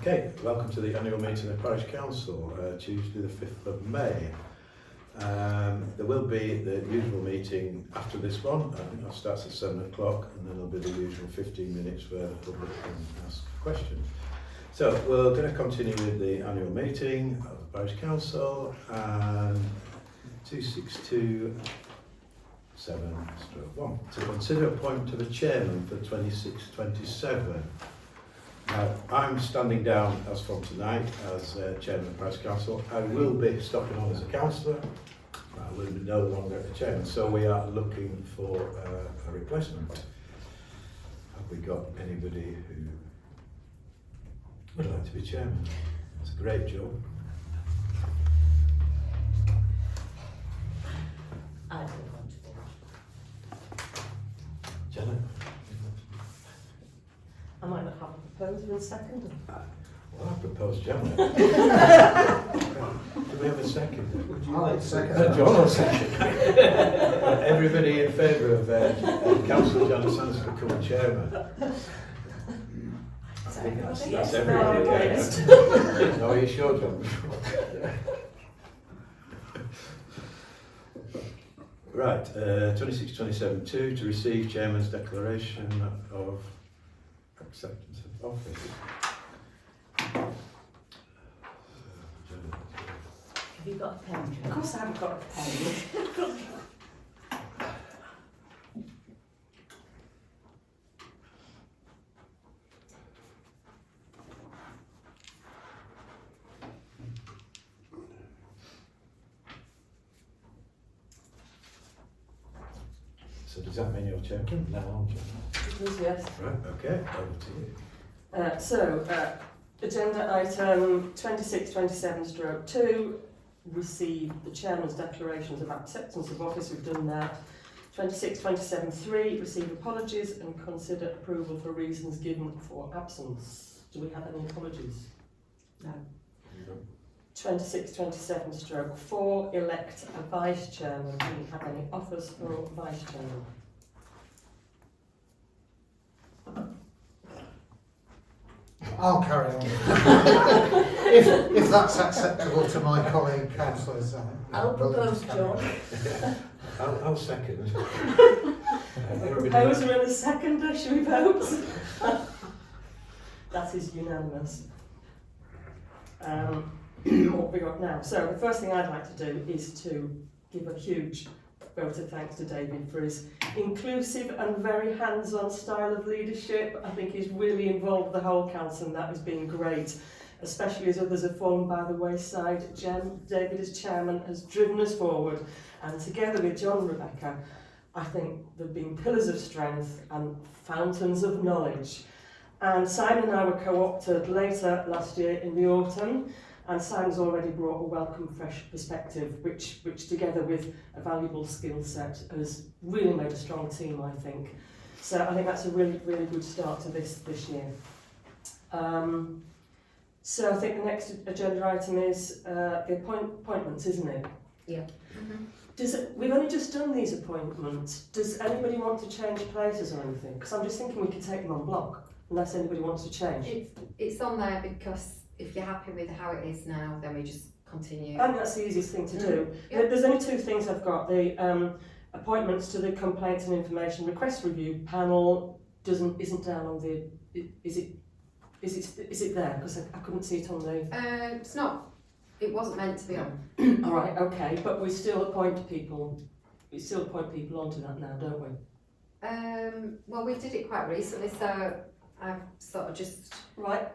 Okay, welcome to the annual meeting of Parish Council, Tuesday the 5th of May. There will be the usual meeting after this one. I think that starts at 7 o'clock, and then there'll be the usual 15 minutes where the public can ask questions. So we're going to continue with the annual meeting of the Parish Council, and 2627/1 to consider appointment of a chairman for 26-27. Now, I'm standing down as from tonight as chairman of the Parish Council. I will be stopping on as a councillor. I will be no longer a chairman, so we are looking for a replacement. Have we got anybody who would like to be chairman? It's a great job. I don't want to be. Janet? I might not have a proposer in second. Well, I propose Janet. Do we have a second? I'll second. John will second. Everybody in favour of Councillor Janet Sanders becoming chairman? I think that's everybody. Yeah. No, are you sure, John? Right, 26-27/2 to receive Chairman's declaration of acceptance of office. Have you got a pen, Jo? Of course I haven't got a pen. So does that mean you're chairman now, John? Yes. Right, okay, over to you. Agenda item 2627/2, receive the chairman's declarations of acceptance of office. We've done that. 2627/3, receive apologies and consider approval for reasons given for absence. Do we have any apologies? No. 2627/4, elect a vice chairman. Do we have any offers for vice chairman? I'll carry on. if that's acceptable to my colleague councillors. I'll propose John. I'll second. Proposer and a seconder, should we vote? That is unanimous. What have we got now? So the first thing I'd like to do is to give a huge vote of thanks to David for his inclusive and very hands-on style of leadership. I think he's really involved the whole council, and that has been great, especially as others have fallen by the wayside. David as chairman has driven us forward, and together with John and Rebecca, I think they've been pillars of strength and fountains of knowledge. And Simon and I were co-opted later last year in the autumn, and Simon's already brought a welcome, fresh perspective, which together with a valuable skill set has really made a strong team, I think. So I think that's a really, really good start to this year. So I think the next agenda item is the appointments, isn't it? Yeah. We've only just done these appointments. Does anybody want to change places or anything? Because I'm just thinking we could take them en bloc, unless anybody wants to change. It's on there because if you're happy with how it is now, then we just continue. I think that's the easiest thing to do. Yeah. There's only two things I've got. The appointments to the Complaints and Information Request Review panel isn't down on the. Is it there? Because I couldn't see it on the. It's not. It wasn't meant to be on. All right, okay, but we still appoint people. We still appoint people onto that now, don't we? Well, we did it quite recently, so I've sort of just. Right.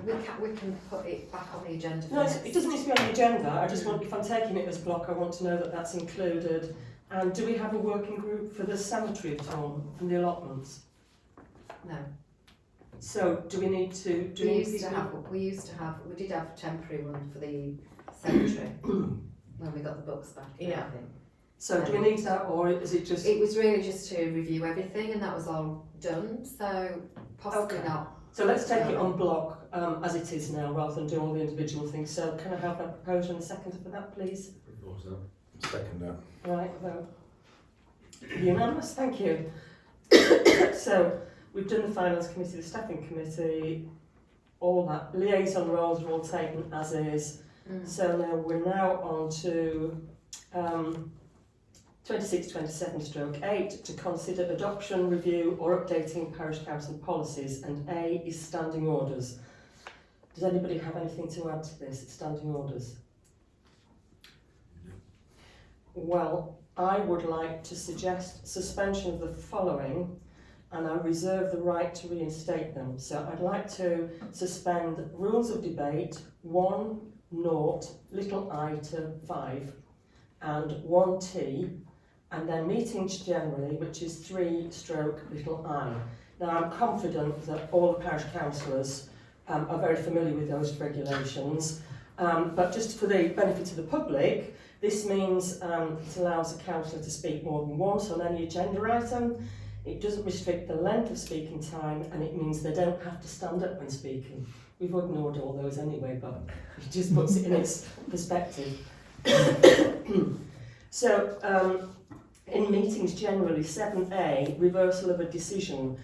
We can put it back on the agenda. No, it doesn't need to be on the agenda. I just want, if I'm taking it as block, I want to know that that's included. And do we have a working group for the cemetery at all and the allotments? No. So do we need to? We did have a temporary one for the cemetery when we got the books back. Yeah. So do we need that, or is it just? It was really just to review everything, and that was all done. So possibly Okay. not. So let's take it on block as it is now, rather than do all the individual things. So can I have a proposer and a seconder for that, please? Second that. Right, vote. Unanimous, thank you. So we've done the Finance Committee, the Staffing Committee, all that. Liaison roles are all taken as is. So now we're on to 26-27/8 to consider adoption, review or updating parish council policies, and A is standing orders. Does anybody have anything to add to this? It's standing orders. Well, I would like to suggest suspension of the following, and I reserve the right to reinstate them. So I'd like to suspend rules of debate 1, 0, little I to 5, and 1T, and then meetings generally, which is 3 stroke little I. Now I'm confident that all the parish councillors are very familiar with those regulations, but just for the benefit of the public, this means it allows a councillor to speak more than once on any agenda item. It doesn't restrict the length of speaking time, and it means they don't have to stand up when speaking. We've ignored all those anyway, but it just puts it in its perspective. So, in meetings generally, 7A, reversal of a decision,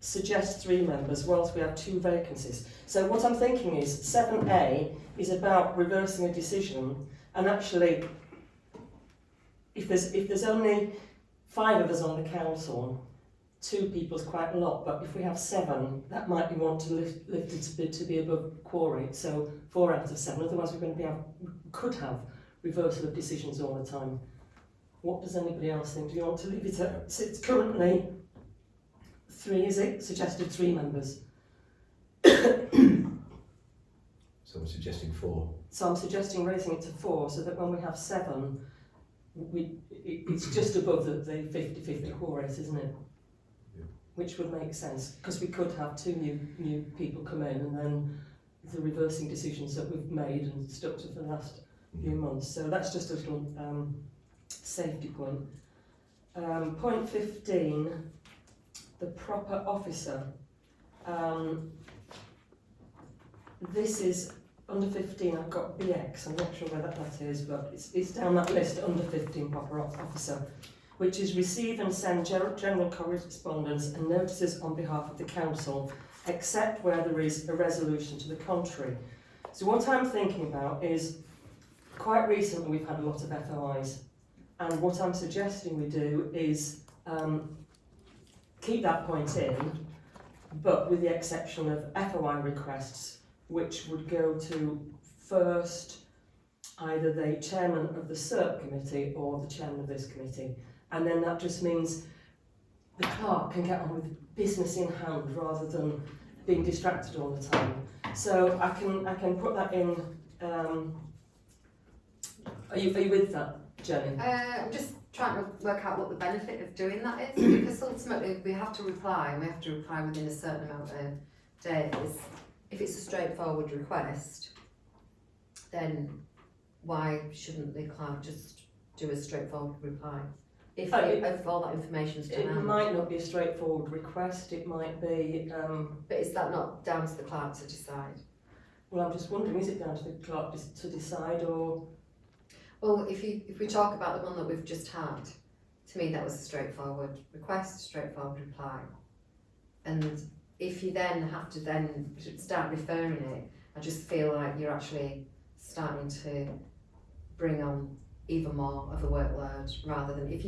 suggests 3 members whilst we have 2 vacancies. So what I'm thinking is 7A is about reversing a decision, and actually if there's only 5 of us on the council, 2 people's quite a lot, but if we have 7, that might be one to lift it to be above quorum, so 4 out of 7, otherwise we could have reversal of decisions all the time. What does anybody else think? Do you want to leave it at, it's currently 3, is it? Suggested 3 members. So I'm suggesting 4. So I'm suggesting raising it to 4, so that when we have 7, it's just above the 50-50 quorum, isn't it? Yeah. Which would make sense, because we could have 2 new people come in, and then the reversing decisions that we've made and stuck to for the last few months. So that's just a little safety point. Point 15, the proper officer. This is under 15, I've got BX, I'm not sure where that is, but it's down that list under 15, proper officer, which is receive and send general correspondence and notices on behalf of the council, except where there is a resolution to the contrary. So what I'm thinking about is, quite recently we've had a lot of FOIs, and what I'm suggesting we do is keep that point in, but with the exception of FOI requests, which would go to first either the chairman of the CERP committee or the chairman of this committee. And then that just means the clerk can get on with business in hand rather than being distracted all the time. So I can put that in. Are you with that, Jenny? I'm just trying to work out what the benefit of doing that is, because ultimately we have to reply, and we have to reply within a certain amount of days. If it's a straightforward request, then why shouldn't the clerk just do a straightforward reply? If all that information's to hand. It might not be a straightforward request, it might be... But is that not down to the clerk to decide? Well, I'm just wondering, is it down to the clerk to decide, or... Well, if we talk about the one that we've just had, to me that was a straightforward request, straightforward reply. And if you then have to then start referring it, I just feel like you're actually starting to bring on even more of a workload, rather than if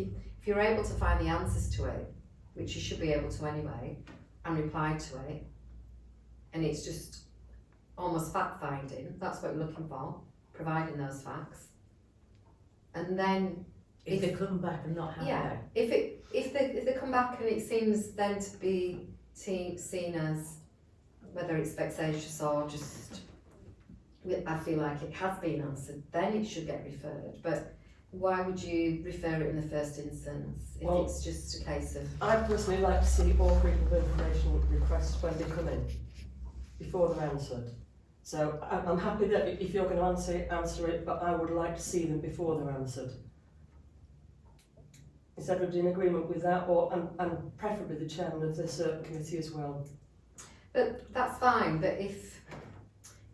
you're able to find the answers to it, which you should be able to anyway, and reply to it, and it's just almost fact finding, that's what you're looking for, providing those facts. And then If they come back and not have that. if they come back and it seems then to be seen as whether it's vexatious or just, I feel like it has been answered, then it should get referred. But why would you refer it in the first instance if Well, it's just a case of... I personally like to see all freedom of information requests when they come in, before they're answered. So I'm happy that if you're going to answer it, but I would like to see them before they're answered. Is everybody in agreement with that, or and preferably the chairman of the CERP committee as well? But that's fine, but if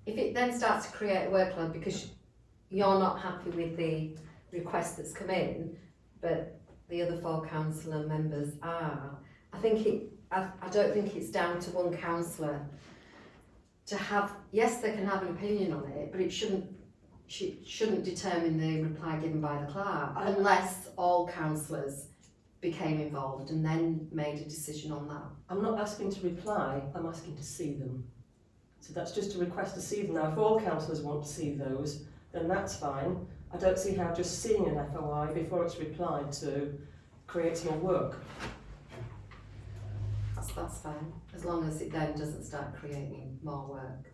it then starts to create a workload because you're not happy with the request that's come in, but the other 4 councillor members are, I don't think it's down to one councillor to have, yes, they can have an opinion on it, but it shouldn't determine the reply given by the clerk unless all councillors became involved and then made a decision on that. I'm not asking to reply, I'm asking to see them. So that's just a request to see them. Now, if all councillors want to see those, then that's fine. I don't see how just seeing an FOI before it's replied to creates more work. That's fine, as long as it then doesn't start creating more work.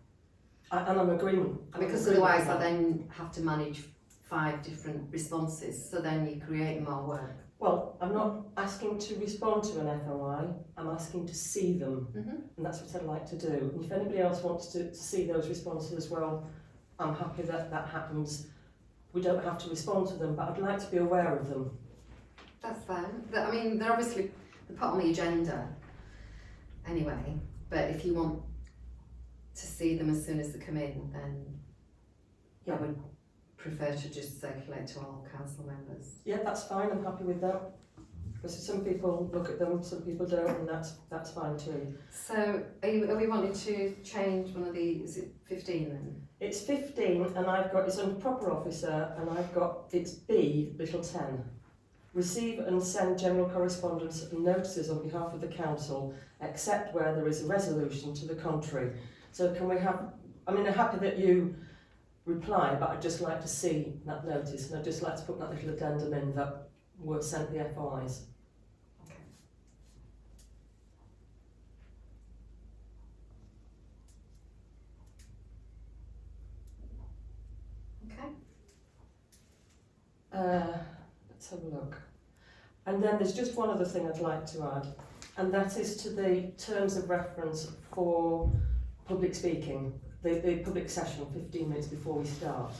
And I'm agreeing. Because otherwise I then have to manage 5 different responses, so then you're creating more work. Well, I'm not asking to respond to an FOI, I'm asking to see them. And that's what I'd like to do. And if anybody else wants to see those responses as well, I'm happy that that happens. We don't have to respond to them, but I'd like to be aware of them. That's fine. I mean, they're obviously put on the agenda anyway, but if you want to see them as soon as they come in, then I would prefer to just circulate to all council members. Yeah, that's fine, I'm happy with that. Because some people look at them, some people don't, and that's fine too. So, are we wanting to change one of the, is it 15 then? It's 15, and it's under proper officer, and it's B, little 10. Receive and send general correspondence and notices on behalf of the council, except where there is a resolution to the contrary. So can we have, I'm happy that you reply, but I'd just like to see that notice, and I'd just like to put that little addendum in that we're sent the FOIs. Okay. Let's have a look. And then there's just one other thing I'd like to add, and that is to the terms of reference for public speaking, the public session 15 minutes before we start.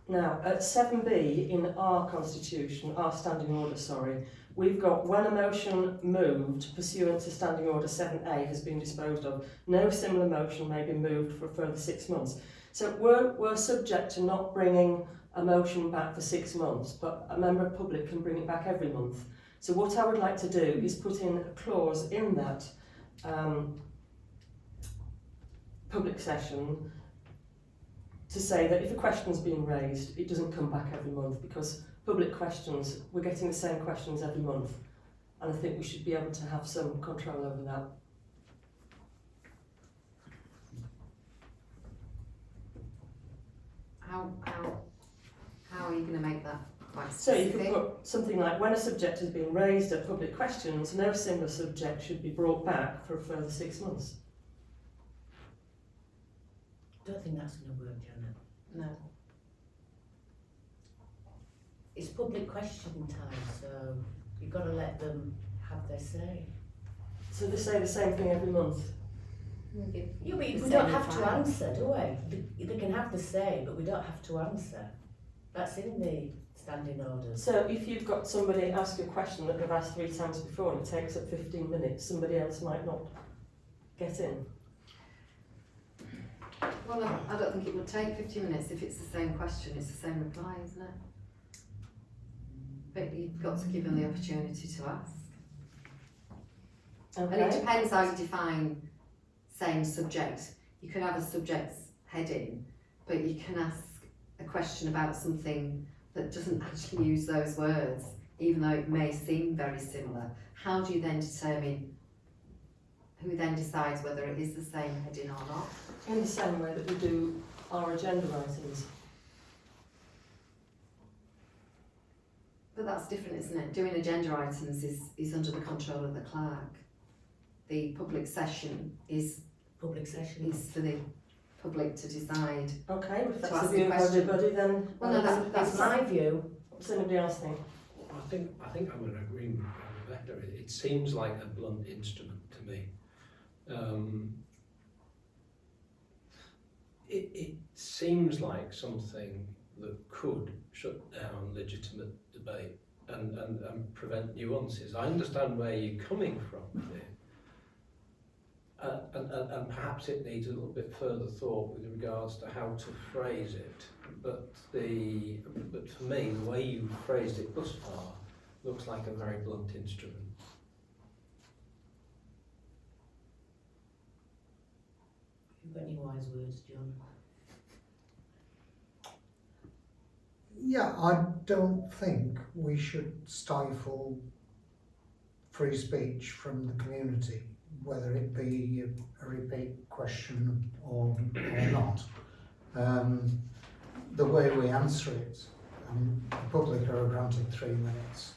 Now, at 7B in our constitution, our standing order, we've got when a motion moved pursuant to standing order 7A has been disposed of, no similar motion may be moved for a further 6 months. So we're subject to not bringing a motion back for 6 months, but a member of public can bring it back every month. So what I would like to do is put in a clause in that public session to say that if a question's been raised, it doesn't come back every month, because public questions, we're getting the same questions every month, and I think we should be able to have some control over that. How are you going to make that quite So you specific? could put something like, when a subject has been raised at public questions, no similar subject should be brought back for a further 6 months. Don't think that's going to work, Janet. No. It's public question time, so you've got to let them have their say. So they say the same thing every month. Yeah, but we The don't same have to time. answer, do we? They can have the say, but we don't have to answer. That's in the standing orders. So if you've got somebody ask a question that they've asked 3 times before and it takes up 15 minutes, somebody else might not get in. Well, I don't think it would take 50 minutes if it's the same question, it's the same reply, isn't it? But you've got to give them the opportunity to ask. And it Okay. depends how you define same subject. You can have a subject's heading, but you can ask a question about something that doesn't actually use those words, even though it may seem very similar. How do you then determine, who then decides whether it is the same heading or not? In the same way that we do our agenda items. But that's different, isn't it? Doing agenda items is under the control of the clerk. The public session is Public session. for the public to decide. Okay, if To that's ask the the view of question. everybody, then Well, no, that's That's my view. what does anybody else think? I think I'm going to agree with Rebecca. It seems like a blunt instrument to me. It seems like something that could shut down legitimate debate and prevent nuances. I understand where you're coming from with it. And perhaps it needs a little bit further thought with regards to how to phrase it. But for me, the way you've phrased it thus far looks like a very blunt instrument. You've got any wise words, John? Yeah, I don't think we should stifle free speech from the community, whether it be a repeat question or not. The way we answer it, the public are granted 3 minutes.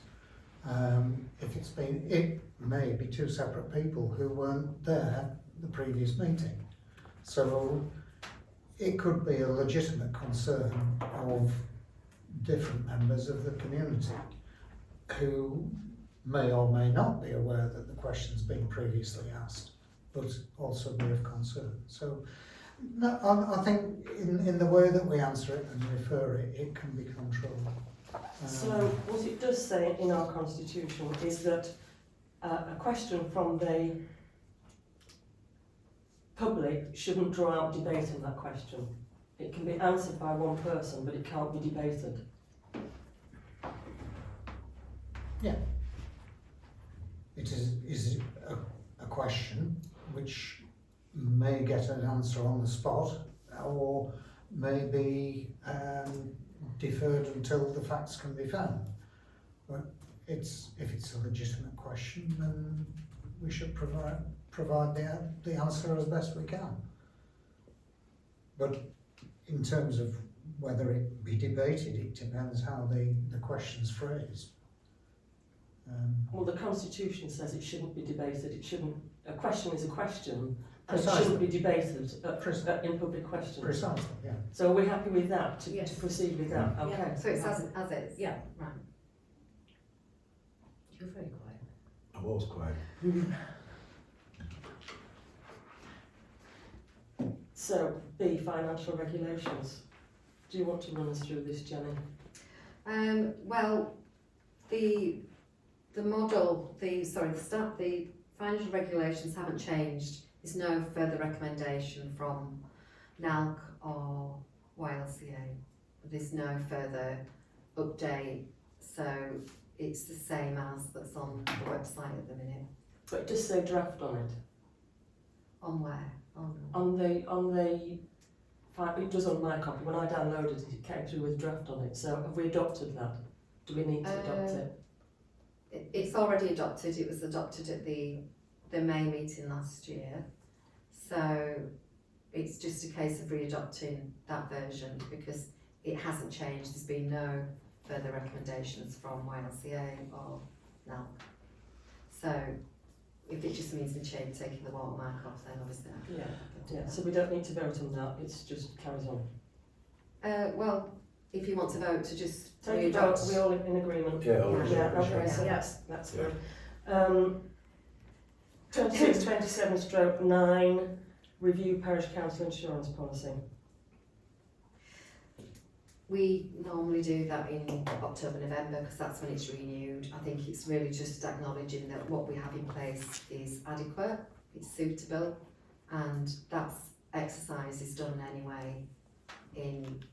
If it's been, it may be two separate people who weren't there the previous meeting. So it could be a legitimate concern of different members of the community who may or may not be aware that the question's been previously asked, but also be of concern. So no, I think in the way that we answer it and refer it, it can be controlled. So what it does say in our constitution is that a question from the public shouldn't draw out debate on that question. It can be answered by one person, but it can't be debated. Yeah. It is a question which may get an answer on the spot or may be deferred until the facts can be found. But if it's a legitimate question, then we should provide the answer as best we can. But in terms of whether it be debated, it depends how the question's phrased. Well, the constitution says it shouldn't be debated. It shouldn't. A question is a question, and it Precisely. shouldn't be debated in public questions. Precisely, yeah. So we're happy with that to Yes. proceed with that. Yeah. Okay. So it's as is? Yeah. Right. You're very quiet. I was quiet. So B, financial regulations. Do you want to run us through this, Jenny? Well, the model, the financial regulations haven't changed. There's no further recommendation from NALC or YLCA. There's no further update, so it's the same as that's on the website at the minute. But it does say draft on it. On where? It does on my copy. When I downloaded it, it came through with draft on it. So have we adopted that? Do we need to adopt it? It's already adopted. It was adopted at the May meeting last year. So it's just a case of re-adopting that version because it hasn't changed. There's been no further recommendations from YLCA or NALC. So if it just means taking the watermark off, then obviously I can do Yeah. that. So we don't need to vote on that. It's just carries on. Well, if you want to vote to just Take a re-adopt. vote. Are we all in agreement? Yeah, all Yeah. Okay. sure. So Yeah. that's Yeah. good. 26/27/9 review parish council insurance policy. We normally do that in October, November because that's when it's renewed. I think it's really just acknowledging that what we have in place is adequate, it's suitable, and that exercise is done anyway in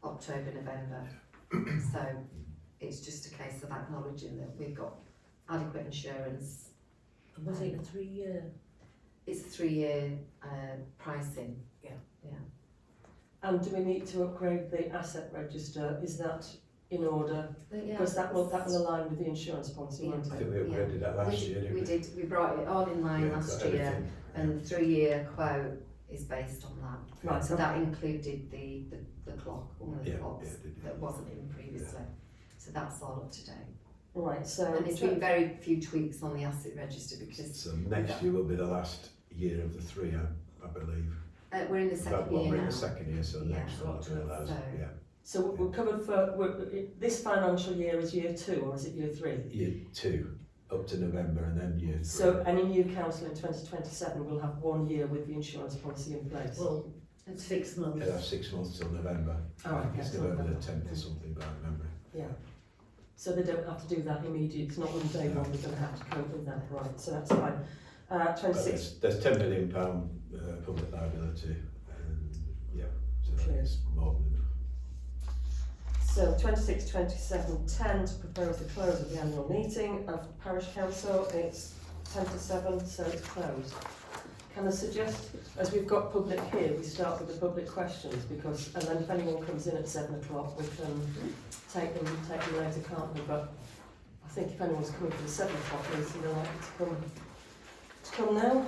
October, November. So it's just a case of acknowledging that we've got adequate insurance. Was it a 3-year? It's a 3-year pricing. And do we need to upgrade the asset register? Is that in order? Yeah, Because that will align with the insurance policy, won't I it? think we upgraded that last year, didn't we? We brought it all in line Yeah, last got year, everything. and the 3-year quote is based on that. Right. So that included the clock, one of the Yeah, clocks yeah, it did, yeah. that wasn't in previously. So that's all up to date. Right. So And there's been very few tweaks on the asset register because So next year will be the last year of the 3, I believe. we're in the That second one, year we're in now. the second year, so Yeah. next one will be the last, So- yeah. So we're covered for this financial year is year 2 or is it year 3? Year 2, up to November, and then year 3. So any new council in 2027 will have 1 year with the insurance policy in place. Well, 6 months. It'll have 6 months till November. Oh, I think it's okay. November the 10th or something, but I remember. Yeah. So they don't have to do that immediately. It's not on day one. They're going to have to cope with that, right? So that's fine. But 26. there's £10 million public liability, and yeah, so it's more than enough. So 26/27/10 to propose the close of the annual meeting of Parish Council. It's 10 to 7, so it's closed. Can I suggest, as we've got public here, we start with the public questions, because, and then if anyone comes in at 7 o'clock, we can take them later, can't we? But I think if anyone's coming for the 7 o'clock meeting, they're likely to come now.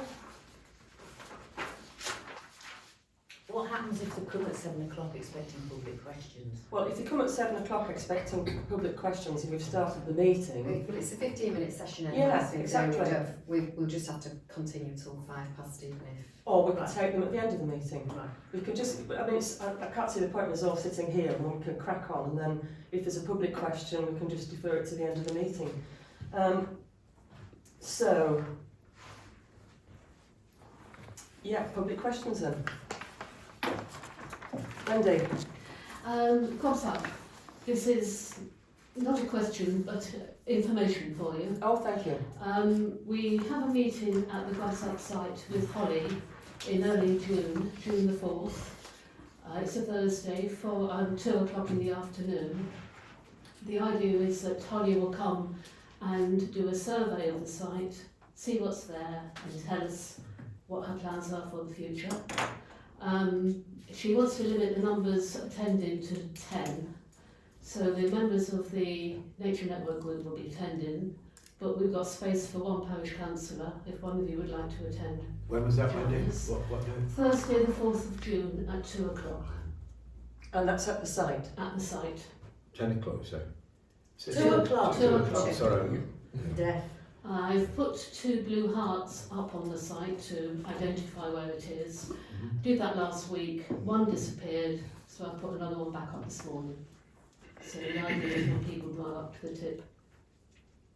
What happens if they come at 7 o'clock expecting public questions? Well, if you come at 7 o'clock expecting public questions and we've started the meeting, Well, it's a 15-minute session anyway, Yeah, so exactly. we'll just have to continue till 5 past even if. or we could Right. take them at the end of the meeting. Right. We can just, I mean, I can't see the point of us all sitting here, and we can crack on, and then if there's a public question, we can just defer it to the end of the meeting. So, yeah, public questions then. Wendy? Got up. This is not a question, but information for you. Oh, thank you. We have a meeting at the Grasshopp site with Holly in early June, June the 4th. It's a Thursday for 2 o'clock in the afternoon. The idea is that Holly will come and do a survey of the site, see what's there and tell us what her plans are for the future. She wants to limit the numbers attending to 10. So the members of the Nature Network group will be attending, but we've got space for one parish councillor if one of you would like to attend. When was that, Wendy? Yes. What day? Thursday the 4th of June at 2 o'clock And that's at the site. at the site. 10 o'clock, so. 2 o'clock. 2 o'clock. Sorry. Deaf. I've put 2 blue hearts up on the site to identify where it is. Did that last week, one disappeared, so I put another one back up this morning. So the idea is when people drive up to the tip,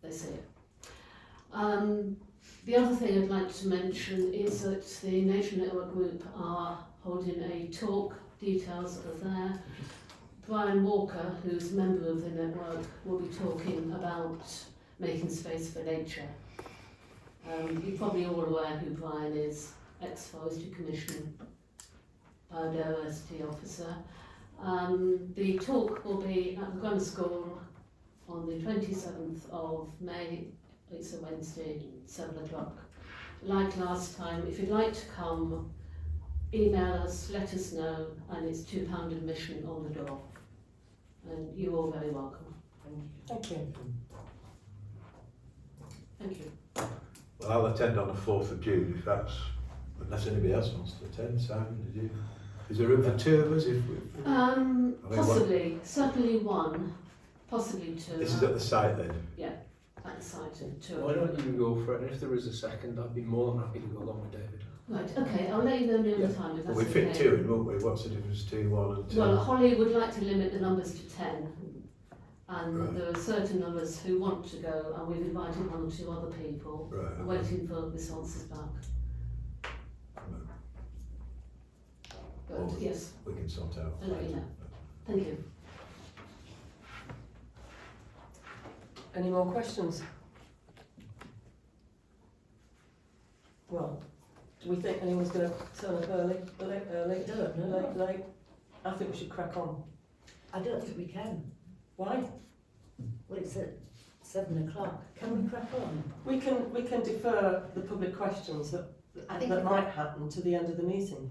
they see it. The other thing I'd like to mention is that the Nature Network group are holding a talk, details are there. Brian Walker, who's a member of the network, will be talking about making space for nature. You're probably all aware who Brian is, ex-Forestry Commissioner, biodiversity officer. The talk will be at the Grammar School on the 27th of May. It's a Wednesday, 7 o'clock. Like last time, if you'd like to come, email us, let us know, and it's £2 admission on the door. And you're all very welcome. Thank you. Thank you. Well, I'll attend on the 4th of June if that's, unless anybody else wants to attend. Simon, did you? Is there room for 2 of us if we? Possibly, certainly 1, possibly 2. This is at the site then? At the site at 2 Why o'clock. don't you go for it? And if there is a second, I'd be more than happy to go along with David. Right, okay, I'll let you know near Yeah. the time if that's We fit okay. 2 in, won't we? What's the difference between 1 and 2? Well, Holly would like to limit the numbers to 10, and Right. there are certain of us who want to go, and we've invited 1 or 2 other people. Right. We're waiting for responses back. But Well, yes, We can sort out. I'll let you know. Thank you. Any more questions? Well, do we think anyone's going to turn up early? Early? I don't know. Late? I think we should crack on. I don't think we can. Why? Well, it's at 7 o'clock. Can we crack on? We can defer the public questions that I think that if might happen to the end of the meeting.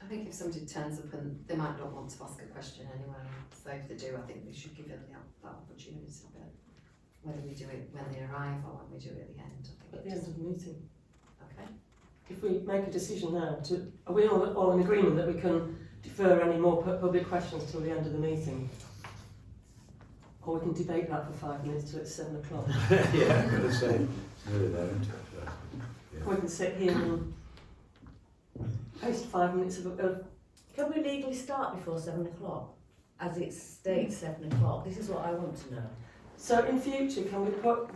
I think if somebody turns up and they might not want to ask a question anyway, so if they do, I think we should give them that opportunity of it. Whether we do it when they arrive or when we do it at the end. I At think the end of the meeting. Okay. If we make a decision now, are we all in agreement that we can defer any more public questions till the end of the meeting? Or we can debate that for 5 minutes till it's 7 o'clock. Yeah, I'm going to say, nearly there, isn't it? So, We can sit here and waste 5 minutes of Can we legally start before 7 o'clock? As it states 7 o'clock. This is what I want to know. So in future, can we put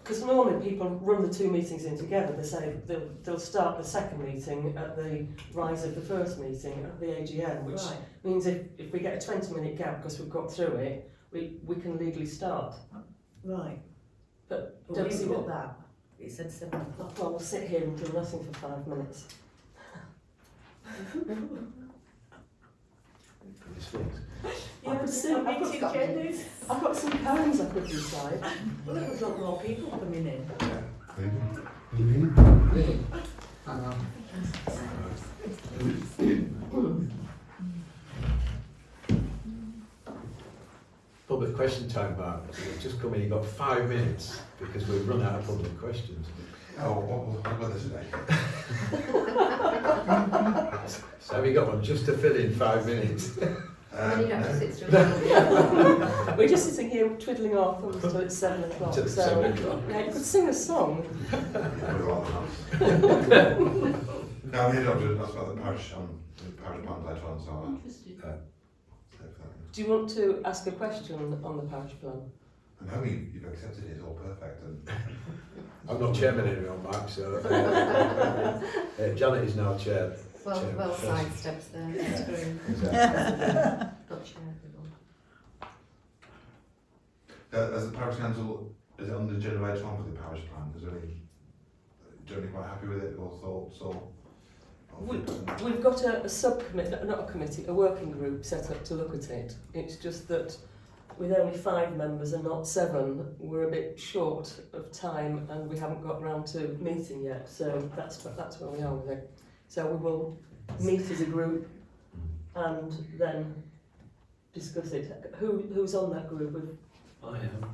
because normally people run the 2 meetings in together. They say they'll start the second meeting at the rise of the first meeting at the AGM, which Right. means if we get a 20-minute gap because we've got through it, we can legally start. Right. But But don't we see got what that. It said 7 o'clock. Well, we'll sit here and do nothing for 5 minutes. Pretty sweet. I could see, I've got some poems I could recite. Well, there was a lot more people coming in. hang on. Public question time, Mark. You've just come in, you've got 5 minutes because we've run out of public questions. Oh, what weather today? So have you got one just to fill in 5 minutes? And then you have to sit through. We're just sitting here twiddling our thumbs till it's 7 o'clock. Till it's 7 o'clock. Yeah, you could sing a song. No, I'm here to ask about the parish plan later on, so Interesting. Do you want to ask a question on the parish plan? I'm hoping you've accepted it, it's all perfect. And I'm not chairman anymore, Mark, so Janet is now chair. Well, chair well person. sidesteps there. That's true. Exactly. Not chair. as the parish council, is it on the agenda later on for the parish plan? Is there any, generally quite happy with it, or thoughts, or feedback? We've got a subcommittee, not a committee, a working group set up to look at it. It's just that with only 5 members and not 7, we're a bit short of time and we haven't got round to meeting yet. So that's where we are with it. So we will meet as a group and then discuss it. Who's on that group? I am.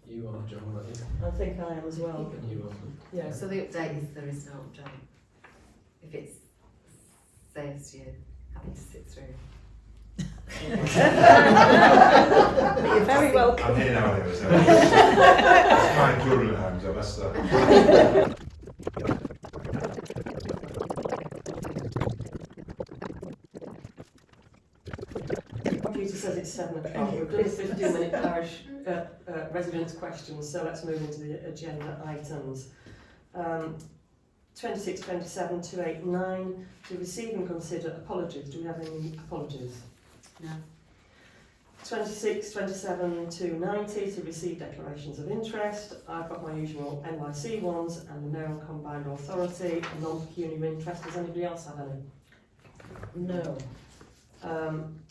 You are, John, aren't you? I think I am as well. And you are. Yeah. So the update is there is no update. If it saves you having to sit through. You're very welcome. I'm here now anyway, so it's fine, children at home, so best. Computer says it's 7 o'clock. We've done 15-minute parish residents' questions, so let's move into the agenda items. 26, 27, 289, to receive and consider apologies. Do we have any apologies? No. 26, 27, 290, to receive declarations of interest. I've got my usual NYC ones and the Mayor and Combined Authority, non-pecuniary interest. Does anybody else have any? No.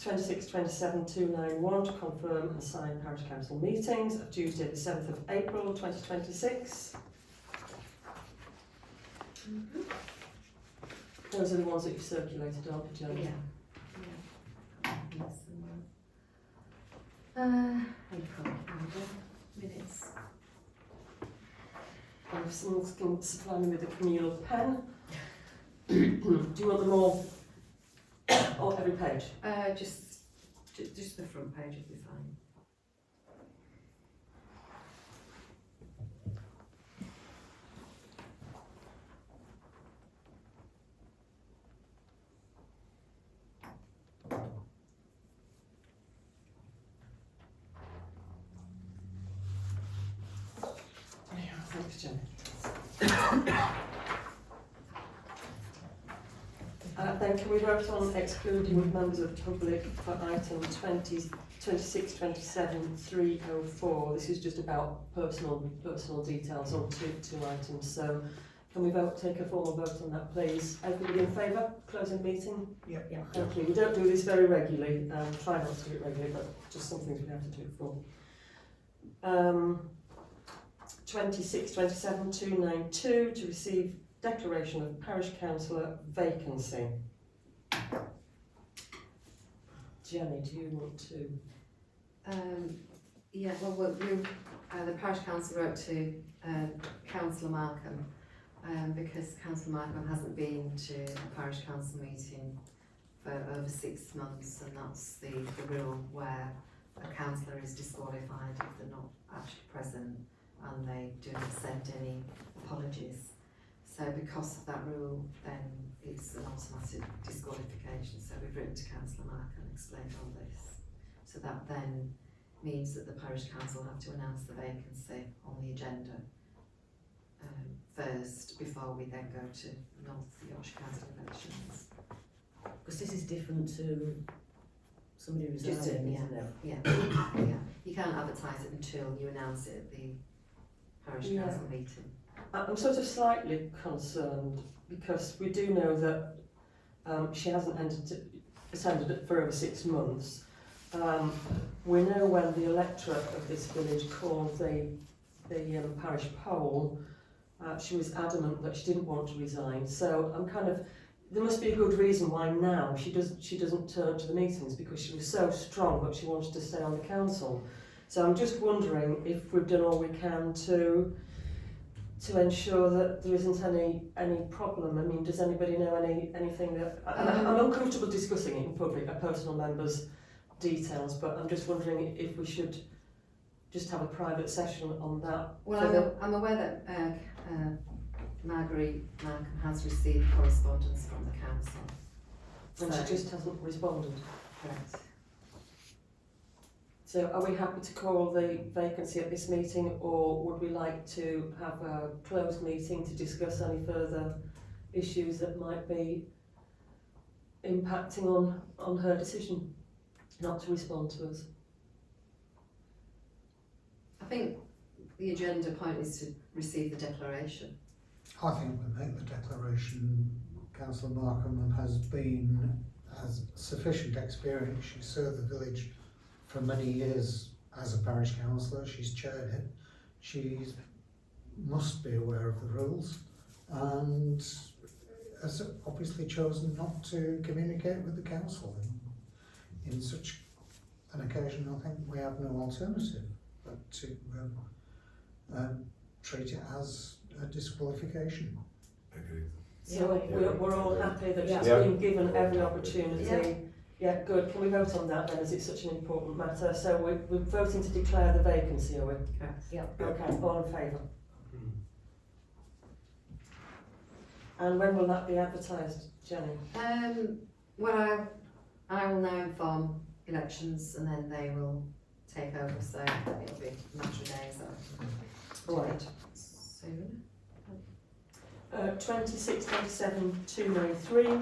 26, 27, 291, to confirm and sign Parish Council meetings of Tuesday the 7th of April 2026. Those are the ones that you've circulated, aren't you, Joan? Yeah. Yes, April, minutes. And if someone can supply me with a communal pen. Do you want them all on every page? Just the front page would be fine. Thanks, Jen. Then can we vote on excluding members of the public for item 26, 27, 304? This is just about personal details on two items. So can we take a formal vote on that, please? Everybody in favour? Closing meeting? Yeah. Thank you. We don't do this very regularly. Try not to do it regularly, but just some things we have to do it for. 26, 27, 292, to receive declaration of parish councillor vacancy. Jenny, do you want to? Yeah, well, the parish council wrote to Councillor Markham because Councillor Markham hasn't been to a parish council meeting for over 6 months, and that's the rule where a councillor is disqualified if they're not actually present and they do not send any apologies. So because of that rule, then it's an automatic disqualification. So we've written to Councillor Markham and explained all this. So that then means that the parish council have to announce the vacancy on the agenda first, before we then go to North Yorkshire Council elections. Because this is different to somebody resigning, Just isn't yeah. it? Yeah. You can't advertise it until you announce it at the parish council meeting. I'm sort of slightly concerned because we do know that she hasn't attended it for over 6 months. We know when the electorate of this village called the parish poll, She was adamant that she didn't want to resign. So I'm kind of, there must be a good reason why now she doesn't turn to the meetings, because she was so strong that she wanted to stay on the council. So I'm just wondering if we've done all we can to ensure that there isn't any problem. I mean, does anybody know anything that... I'm uncomfortable discussing it in public, a personal member's details, but I'm just wondering if we should just have a private session on that. Well, I'm aware that Marguerite Malcolm has received correspondence from the council. And she just hasn't responded. Correct. So are we happy to call the vacancy at this meeting, or would we like to have a closed meeting to discuss any further issues that might be impacting on her decision not to respond to us? I think the agenda point is to receive the declaration. I think we make the declaration. Councillor Markham has sufficient experience. She served the village for many years as a parish councillor. She's chaired it. She must be aware of the rules and has obviously chosen not to communicate with the council. In such an occasion, I think we have no alternative but to treat it as a disqualification. Agreed. So we're all happy that she's Yeah. been given every opportunity. Yeah. Yeah, good. Can we vote on that then, as it's such an important matter? So we're voting to declare the vacancy, are we? Correct. Yeah. Okay, all in favour? And when will that be advertised, Jenny? Well, I will now inform elections and then they will take over, so it'll be a matter of days Right. soon. 26, 27, 293,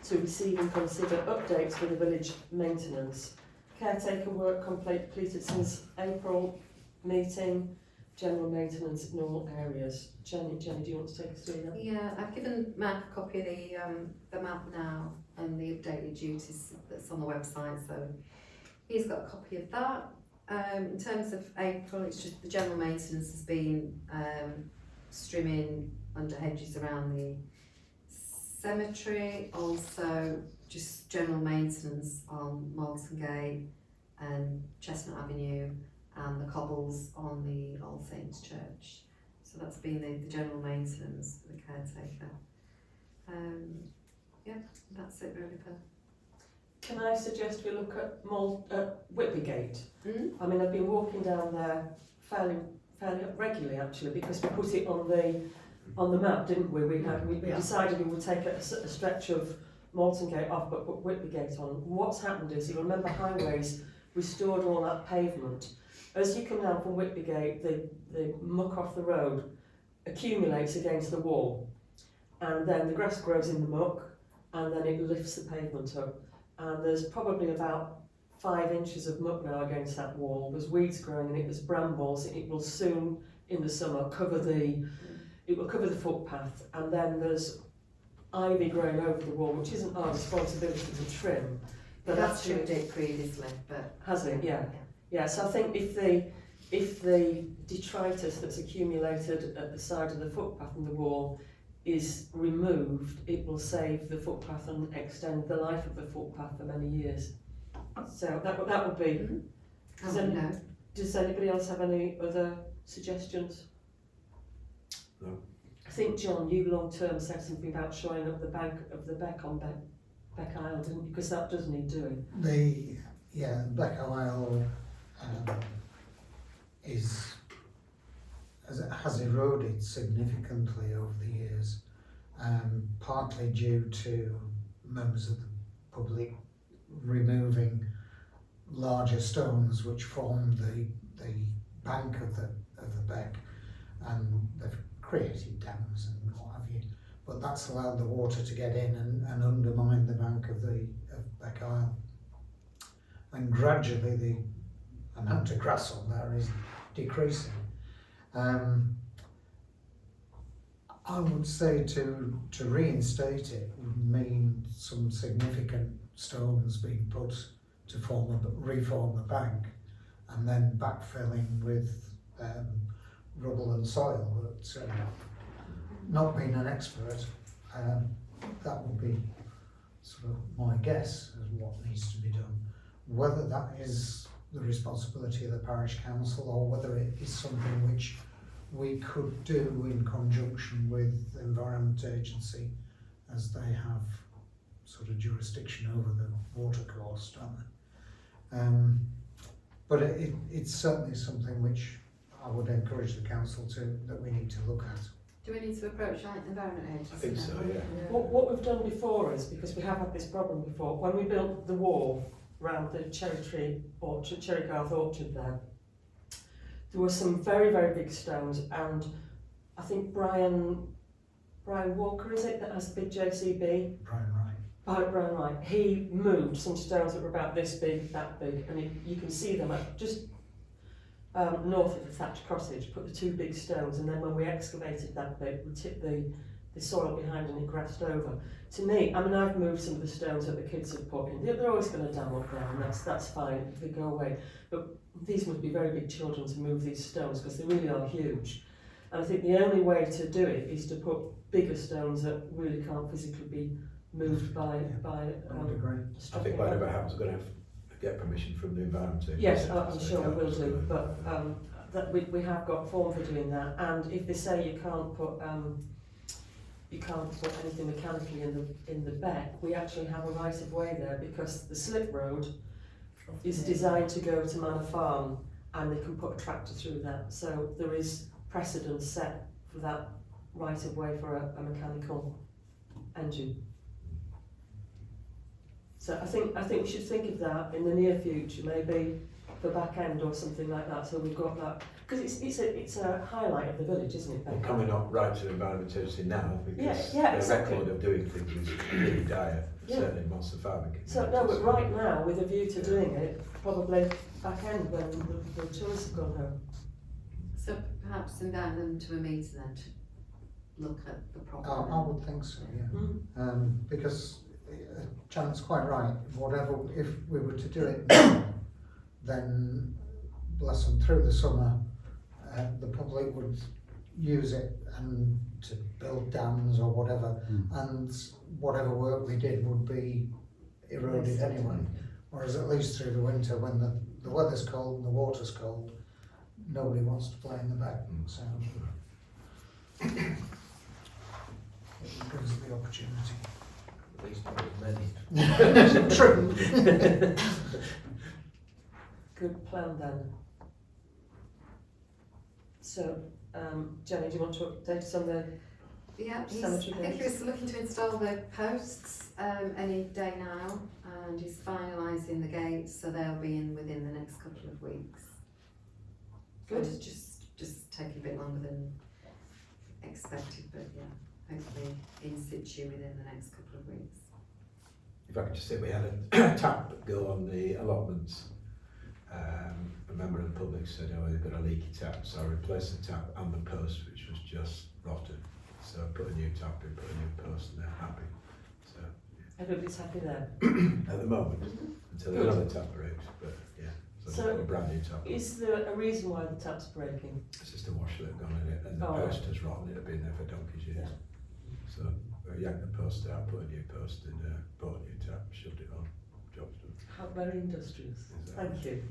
to receive and consider updates for the village maintenance. Caretaker work completed since April meeting, general maintenance in all areas. Jenny, do you want to take us through that? Yeah, I've given Matt a copy of the map now and the updated duties that's on the website, so he's got a copy of that. In terms of April, it's just the general maintenance has been strimming under hedges around the cemetery, also just general maintenance on Malton Gate and Chestnut Avenue and the cobbles on the All Saints Church. So that's been the general maintenance for the caretaker. Yeah, that's it really for... Can I suggest we look at Whitby Gate? Mm? I mean, I've been walking down there fairly regularly actually, because we put it on the map, didn't we? We Yeah. decided we would take a stretch of Malton Gate off, but put Whitby Gate on. What's happened is, you remember Highways restored all that pavement. As you come down from Whitby Gate, the muck off the road accumulates against the wall, and then the grass grows in the muck, and then it lifts the pavement up. And there's probably about 5 inches of muck now against that wall. There's weeds growing in it, there's brambles. It will soon, in the summer, cover the footpath, and then there's ivy growing over the wall, which isn't our responsibility to trim. But That's actually, trimmed it previously, but... has it? Yeah. Yeah, so I think if the detritus that's accumulated at the side of the footpath and the wall is removed, it will save the footpath and extend the life of the footpath for many years. So that would be... No. Does anybody else have any other suggestions? No. I think, John, you long-term said something about showing up the bank of the Beck on Beck Isle, didn't you? Because that does need doing. Beck Isle has eroded significantly over the years, partly due to members of the public removing larger stones which form the bank of the Beck, and they've created dams and what have you. But that's allowed the water to get in and undermine the bank of Beck Isle. And gradually the amount of grass on there is decreasing. I would say to reinstate it would mean some significant stones being put to reform the bank, and then backfilling with rubble and soil, but not being an expert, that would be sort of my guess as what needs to be done. Whether that is the responsibility of the parish council or whether it is something which we could do in conjunction with the Environment Agency, as they have sort of jurisdiction over the watercourse, don't they? But it's certainly something which I would encourage the council that we need to look at. Do we need to approach the Environment Agency? I think so, now? yeah. What we've done before is, because we have had this problem before, when we built the wall around the cherry garth orchard there were some very, very big stones, and I think Brian Walker, is it, that has the big JCB? Brian Wright. Brian Wright. He moved some stones that were about this big, that big, and you can see them at just north of the thatched cottage, put the two big stones, and then when we excavated that bit, we tipped the soil behind and it grassed over. To me, I mean, I've moved some of the stones that the kids have put in. They're always going to dam up ground, that's fine, they go away. But these must be very big children to move these stones, because they really are huge. And I think the only way to do it is to put bigger stones that really can't physically be moved by I would agree. I think whatever happens, we're going to have to get permission from the Environment Agency. Yes, I'm So sure we can't will just do, go- but that we have got form for doing that, and if they say you can't put anything mechanically in the beck, we actually have a right of way there, because the slip road is designed to go to Manor Farm, and they can put a tractor through that, so there is precedent set for that right of way for a mechanical engine. So I think we should think of that in the near future, maybe the back end or something like that, so we've got that, because it's a highlight of the village, isn't it? We're coming up right to the Environment Agency now, because Yeah, the exactly. record of doing things is really dire, Yeah. certainly amongst the farming community. So no, but right now, with a view to doing it, probably back end when the tourists have gone home. So perhaps invite them to a meeting then to look at the problem. I would think so, yeah. Mm. Because Janet's quite right. Whatever, if we were to do it now, then bless them, through the summer, the public would use it and to build dams or whatever, and whatever work we did would be eroded anyway. Whereas at least through the winter, when the weather's cold and the water's cold, nobody wants to play in the back, so it gives us the opportunity. At least not as many. True. Good plan then. So, Jenny, do you want to update us on the Yeah, I cemetery think he dates? was looking to install the posts any day now, and he's finalising the gates, so they'll be in within the next couple of weeks. Good. It's just taking a bit longer than expected, but yeah, hopefully in situ within the next couple of weeks. If I could just say, we had a tap go on the allotments. A member of the public said, oh, they've got a leaky tap, so I replaced the tap and the post, which was just rotten. So I put a new tap in, put a new post, and they're happy. So Everybody's happy there. at the moment, until Good. another tap breaks, but yeah, so So, I've got a brand new tap. Is there a reason why the tap's breaking? It's just a washer that gone in it, and the Oh, post has rotten. It had been there for donkey's years. So I yanked the post out, put a new post in, bought a new tap, shoved it on, job's done. How very industrious. Exactly. Thank you.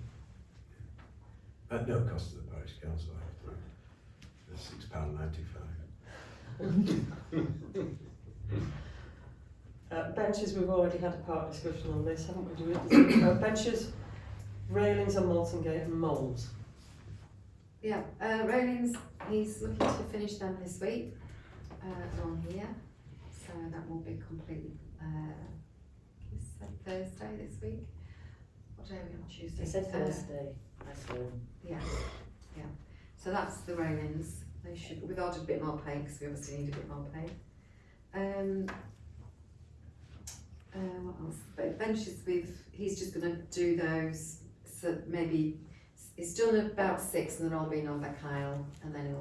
At no cost to the parish council, I have to. It's £6.95. Benches, we've already had a part discussion on this, haven't we? Do we benches, railings on Malton Gate and moulds. Yeah, railings, he's looking to finish them this week, on here, so that will be completely, he said Thursday this week. What day are we on, Tuesday? They said Thursday, I saw. Yeah, yeah, so that's the railings, they should, we've ordered a bit more paint, because we obviously need a bit more paint. What else? But benches he's just going to do those, so maybe, he's done about 6 and they're all being on Beckile, and then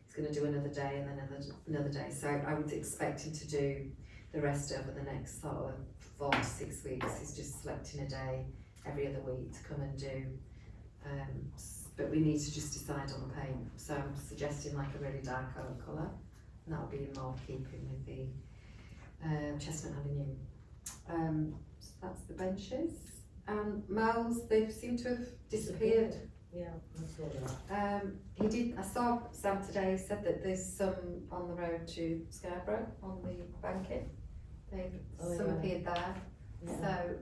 he's going to do another day and then another day. So I would expect him to do the rest over the next sort of 4 to 6 weeks. He's just selecting a day every other week to come and do but we need to just decide on the paint. So I'm suggesting like a really dark oak colour, and that would be in more keeping with the Chestnut Avenue. So that's the benches. Moles, they seem to have disappeared. Yeah, I saw that. I saw Sam today, said that there's some on the road to Scarborough on the banking. Oh, Some yeah. appeared there. Yeah. So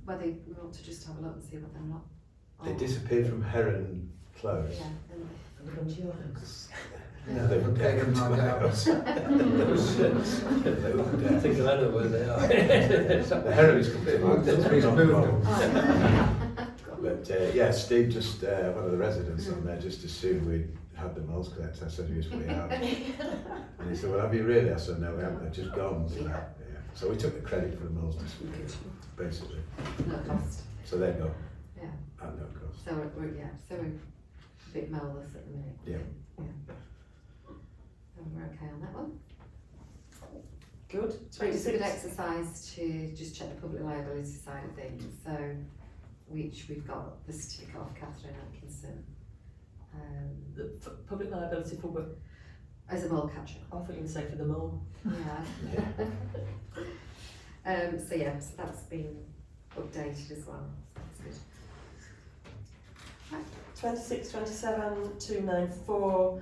whether we want to just have a look and see what they're not. They disappeared from Heron Close. Yeah, and And they come to your house. No, they were Taken taken to my my house. house. They were I dead. think I know where they are. The Heron is completely marked. He's moved them. But yeah, Steve, just one of the residents on there, just assumed we had the moles collected. I said, yes, we have. And he said, well, have you really? I said, no, we haven't. They're just gone. So, yeah. So we took the credit for the moles this week, basically. no cost. So there you go. Yeah. At no cost. So we're a bit moleless at the minute. Yeah. So we're okay on that one. Good. So it's a good exercise to just check the public liability side of things. So which we've got the certificate of Catherine Atkinson. The public liability for what? As a mole catcher. I thought you were going to say for them all. Yeah. So yeah, so that's been updated as well. So that's good. 26, 27, 294.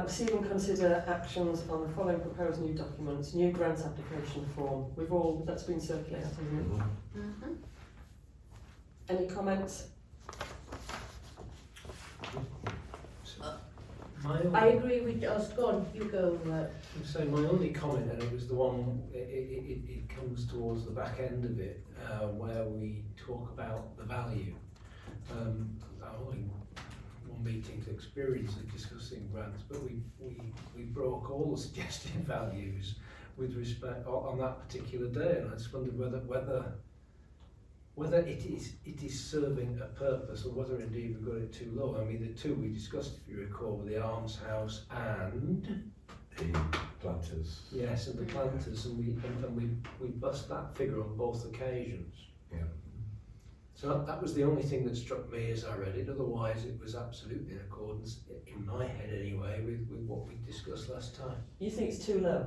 Receive and consider actions on the following proposed new documents. New grant application form. That's been circulated, hasn't it? Mm-hmm. Any comments? I agree with us. Go on, you go. So my only comment, and it was the one, it comes towards the back end of it, where we talk about the value. I've only one meeting's experience of discussing grants, but we broke all the suggested values with respect on that particular day, and I just wondered whether it is serving a purpose, or whether indeed we got it too low. I mean, the two we discussed, if you recall, were the almshouse and The planters. yes, and the planters, and we bust that figure on both occasions. Yeah. So that was the only thing that struck me as I read it. Otherwise, it was absolutely in accordance, in my head anyway, with what we discussed last time. You think it's too low?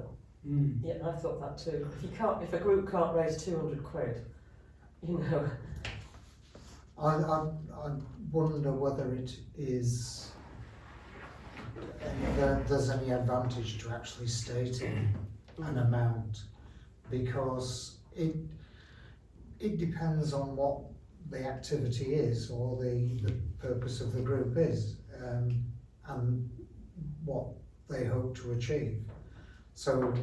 Yeah, I thought that too. If a group can't raise 200 quid, you know. I wonder whether it is, there's any advantage to actually stating an amount, because it depends on what the activity is, or the purpose of the group is, and what they hope to achieve. So,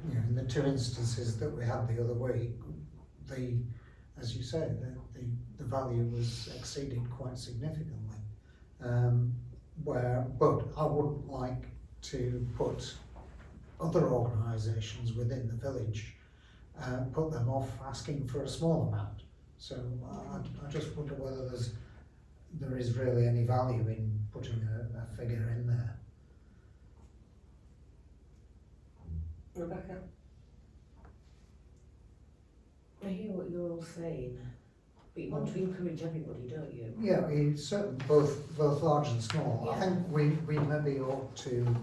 you know, in the two instances that we had the other week, as you say, the value was exceeded quite significantly. But I wouldn't like to put other organisations within the village, put them off asking for a small amount. So I just wonder whether there is really any value in putting a figure in there. Rebecca? I hear what you're all saying, but you want to encourage everybody, don't you? Yeah, certainly both large and small. I Yeah. think we maybe ought to,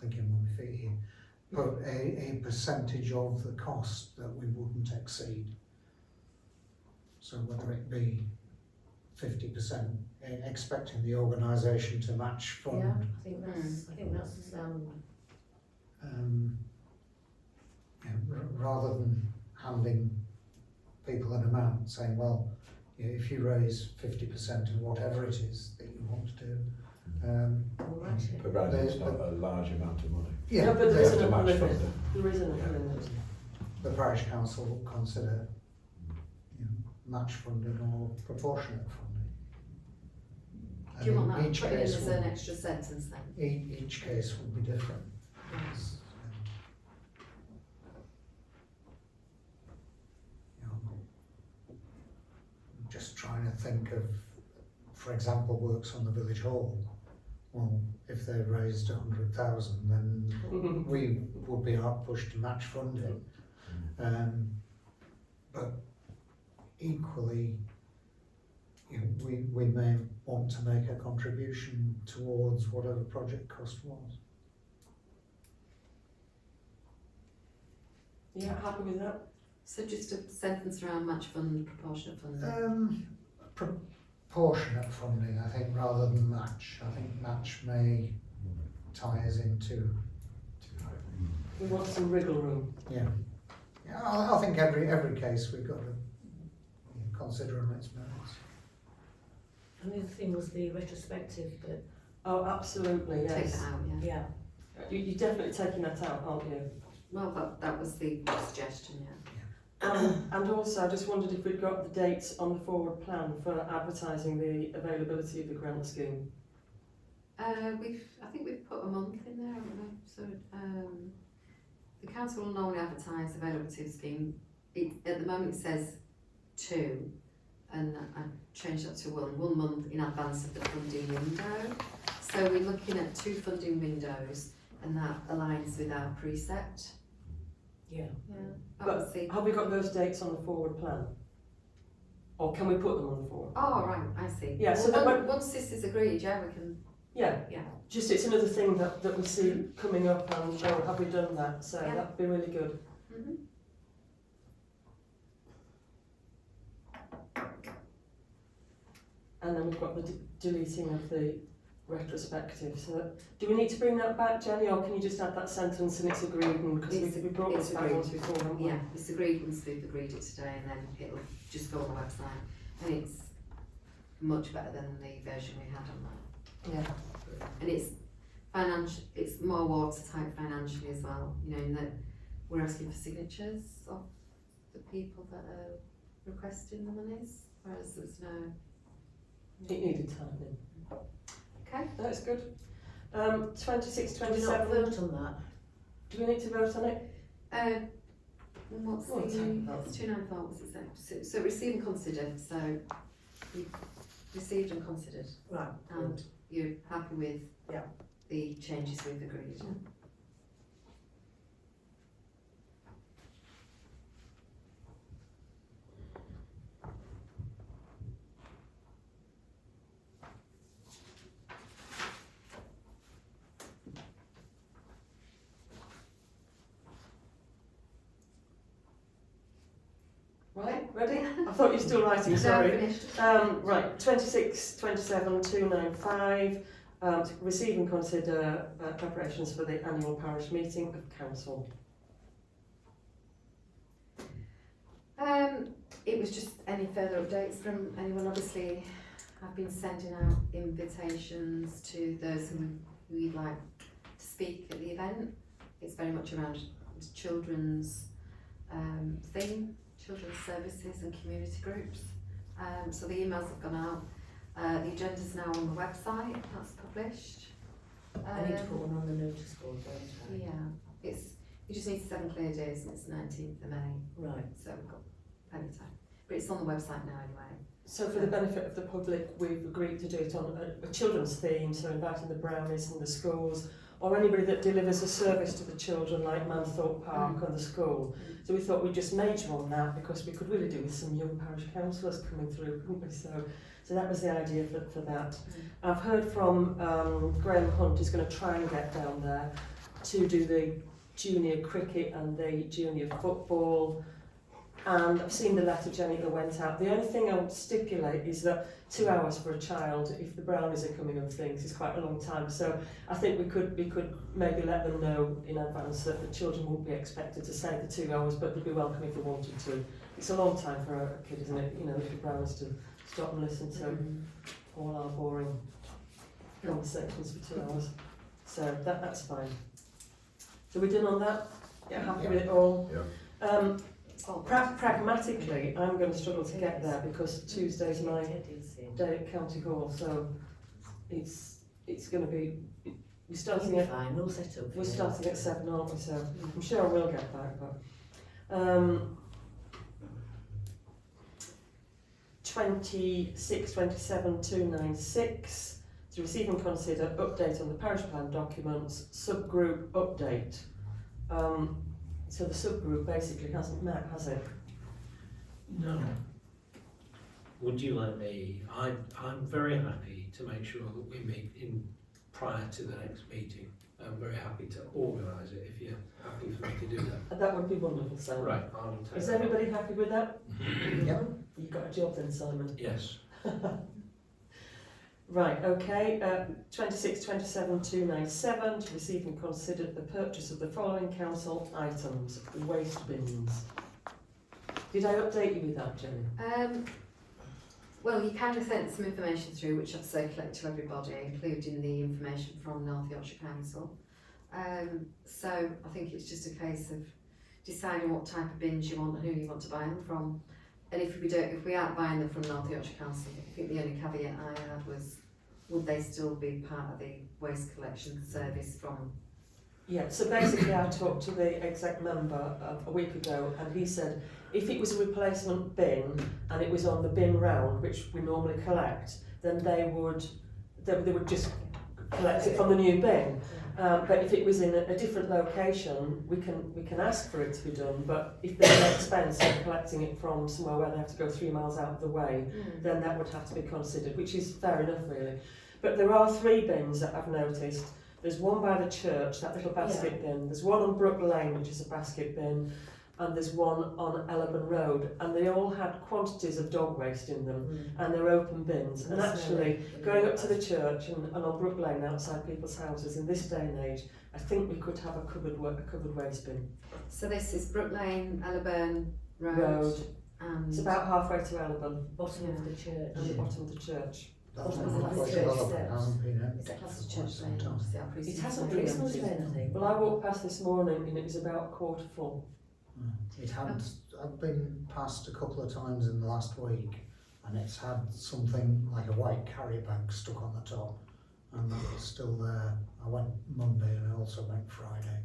thinking on my feet here, put a percentage of the cost that we wouldn't exceed. So whether it be 50%, expecting the organisation to match fund. Yeah, I think that's the sound. Rather than handing people an amount, saying, well, you know, if you raise 50% of whatever it is that you want to do, All right. Provided it's not a large amount of money. yeah, No, but there They have isn't to a match limit. fund it. There isn't a limit. the parish council will consider, you know, match funding or proportionate funding. Do you want And that each put in case as will- an extra sentence then? Each case will be different. It's, you know, I'm just trying to think of, for example, works on the village hall. Well, if they raised 100,000, then we would be hard pushed to match fund it. But equally, we may want to make a contribution towards whatever project cost was. Yeah, happy with that? So just a sentence around match fund, proportionate funding. Proportionate funding, I think, rather than match. I think match may tie us into, We want some wriggle room. yeah. Yeah, I think every case we've got to consider on its merits. And the other thing was the retrospective bit. Oh, absolutely, Take yes. that out, yeah. Yeah. You're definitely taking that out, aren't you? Well, that was the suggestion, yeah. And also, I just wondered if we'd got the dates on the forward plan for advertising the availability of the grant scheme. I think we've put a month in there, haven't we? So, the council will normally advertise availability of scheme. At the moment it says 2, and I changed that to 1 month in advance of the funding window. So we're looking at 2 funding windows, and that aligns with our precept. Yeah. Yeah. But Obviously. have we got those dates on the forward plan? Or can we put them on the forward? Oh, right, I see. Yeah, so Well, that once this is agreed, yeah, we can, Yeah, yeah. just it's another thing that we see coming up, and have we done that? So Yeah. that'd be really good. Mm-hmm. And then we've got the deleting of the retrospective. So do we need to bring that back, Jenny, or can you just add that sentence and it's agreed? And because we brought it's this back agreed. once before, haven't we? Yeah, it's agreed once we've agreed it today, and then it'll just go on the website. And it's much better than the version we had on that. Yeah. And it's more watertight financially as well, you know, in that we're asking for signatures of the people that are requesting the monies, whereas there's no. It needed timing. Okay. That's good. 26, Do we not 27. vote on that? Do we need to vote on it? What's Oh, it's the, about- it's 294, what's it say? So receive and consider, so you've received and considered, Right. and you're happy with Yeah. the changes we've agreed. Right, ready? I thought you were still writing, No, sorry. finished. Right, 26, 27, 295, to receive and consider preparations for the annual parish meeting of council. It was just any further updates from anyone. Obviously, I've been sending out invitations to those who would like to speak at the event. It's very much around children's theme, children's services and community groups. So the emails have gone out. The agenda's now on the website, that's published. I need to put one on the notice board, don't I? Yeah, you just need 7 clear days, and it's 19th of May, Right. so we've got plenty of time. But it's on the website now anyway. So for the benefit of the public, we've agreed to do it on a children's theme, so inviting the brownies and the schools, or anybody that delivers a service to the children like Manthorpe Park and the school. So we thought we'd just major on that because we could really do with some young parish councillors coming through, couldn't we? So that was the idea for that. I've heard from Graham Hunt is going to try and get down there to do the junior cricket and the junior football. And I've seen the letter, Jenny, that went out. The only thing I would stipulate is that 2 hours for a child, if the brownies are coming and things, is quite a long time. So I think we could maybe let them know in advance that the children won't be expected to say the 2 hours, but they'd be welcome if they wanted to. It's a long time for a kid, isn't it? You know, little brownies to stop and listen to all our boring conversations for 2 hours. So that's fine. So we're done on that? Yeah, happy with it all? Yeah. Pragmatically, I'm going to struggle to get there because Tuesday's my day at County Hall, so it's going to be. We're starting at Fine, we'll set up. we're starting at 7, aren't we? So I'm sure I will get back, but 26, 27, 296 to receive and consider update on the parish plan documents subgroup update. So the subgroup basically hasn't met, has it? No. would you like me, I'm very happy to make sure that we meet in prior to the next meeting. I'm very happy to organise it if you're happy for me to do that. That would be wonderful, Simon. Right, I will take Is that. everybody happy with that? Yep. You've got a job then, Simon. Yes. Right, okay, 26/27/297, to receive and consider the purchase of the following council items: waste bins. Did I update you with that, Jenny? Well, you kind of sent some information through which I've circulated to everybody, including the information from North Yorkshire Council. So I think it's just a case of deciding what type of bins you want and who you want to buy them from. And if we aren't buying them from North Yorkshire Council, I think the only caveat I had was, would they still be part of the waste collection service from? Yeah, so basically I talked to the exec member a week ago, and he said if it was a replacement bin and it was on the bin round, which we normally collect, then they would just collect it from the new bin. But if it was in a different location, we can ask for it to be done. But if there's an expense of collecting it from somewhere where they have to go 3 miles out of the way, then that would have to be considered, which is fair enough, really. But there are 3 bins that I've noticed. There's one by the church, that little basket bin. There's one on Brook Lane, which is a basket bin, and there's one on Ellerben Road, and they all had quantities of dog waste in them, and they're open bins. And actually, going up to the church and on Brook Lane outside people's houses in this day and age, I think we could have a covered waste bin. So this is Brook Lane, Ellerben Road. and It's about halfway to Ellerben, Bottom of the church. and the bottom of the church. That's That's one the of church the development steps. hasn't been is that classed as church lane? Sometimes. Is it our precinct It hasn't lane? been. Christmas lane, I think. Well, I walked past this morning and it was about a quarter full. It had, I've been past a couple of times in the last week, and it's had something like a white carry bag stuck on the top, and that was still there. I went Monday and I also went Friday,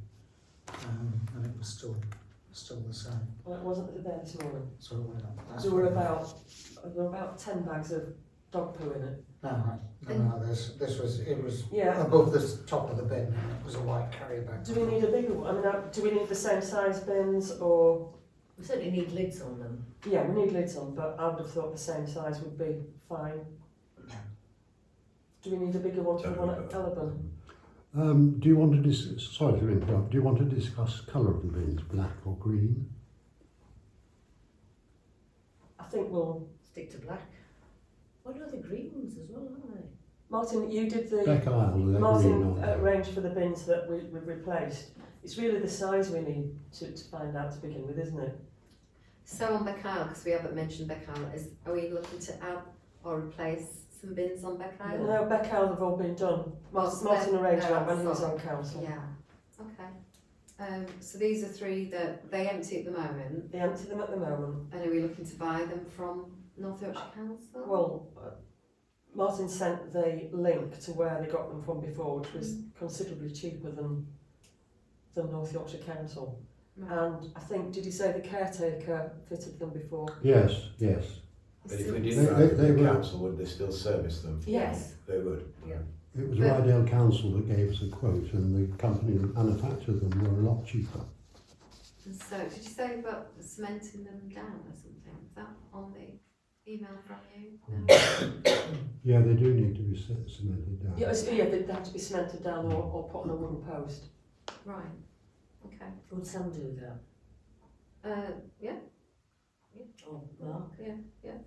and it was still the same. Well, it wasn't there this morning. So it went up. There were about 10 bags of dog poo in it. No, it was Yeah. above the top of the bin, and it was a white carry bag. Do we need a bigger one? I mean, do we need the same size bins, or? We certainly need lids on them. Yeah, we need lids on, but I would have thought the same size would be fine. Do we need a bigger one for the one at Ellerben? Do you want to sorry to interrupt, do you want to discuss colour of the bins, black or green? I think we'll... Stick to black. What are the green ones as well, aren't they? Martin, you did the... Beck Isle, they're green, Martin aren't they? arranged for the bins that we've replaced. It's really the size we need to find out to begin with, isn't it? So on Beck Isle, because we haven't mentioned Beck Isle, are we looking to add or replace some bins on Beck Isle? No, Beck Isle have all been done. Well, Martin arranged no, that when he was sorry. on council. Yeah, okay. So these are 3 that they empty at the moment, They empty them at the moment. and are we looking to buy them from North Yorkshire Council? Well, Martin sent the link to where they got them from before, which was considerably cheaper than North Yorkshire Council. Right. And I think, did he say the caretaker fitted them before? Yes. But if we They- didn't they have the were- council, would they still service them? Yes. They would. It was But- Rydale Council that gave us a quote, and the company that manufactured them were a lot cheaper. And so, did you say about cementing them down or something? Is that on the email from you? No? Yeah, they do need to be cemented down. Yeah, they have to be cemented down or put on a wooden post. Right, okay. Would Sam do that? Yeah, Oh, Mark? yeah.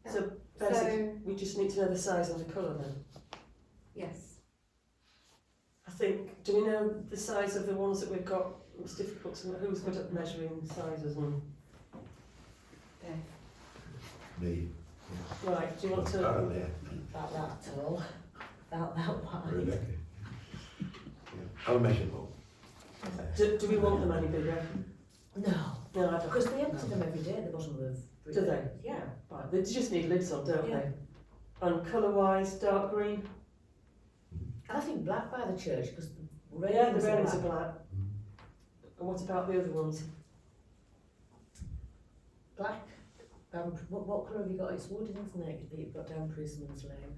So basically, So, we just need to know the size and the colour then. yes. I think, do we know the size of the ones that we've got? It's difficult to know who's good at measuring sizes and... Me. Right, do you want to... Apparently, yeah. About that tall. About that wide. Rebecca. Yeah. I'll measure them all. Do we want them any bigger? No. No, I don't. Because they empty them every day at the bottom of... Do they? Yeah. Right, they just need lids on, don't Yeah. they? And colour-wise, dark green? I think black by the church because the Yeah, railings the railings are are black. black. And what about the other ones? Black. What colour have you got? It's wooden, isn't it? That you've got down Prisoners Lane.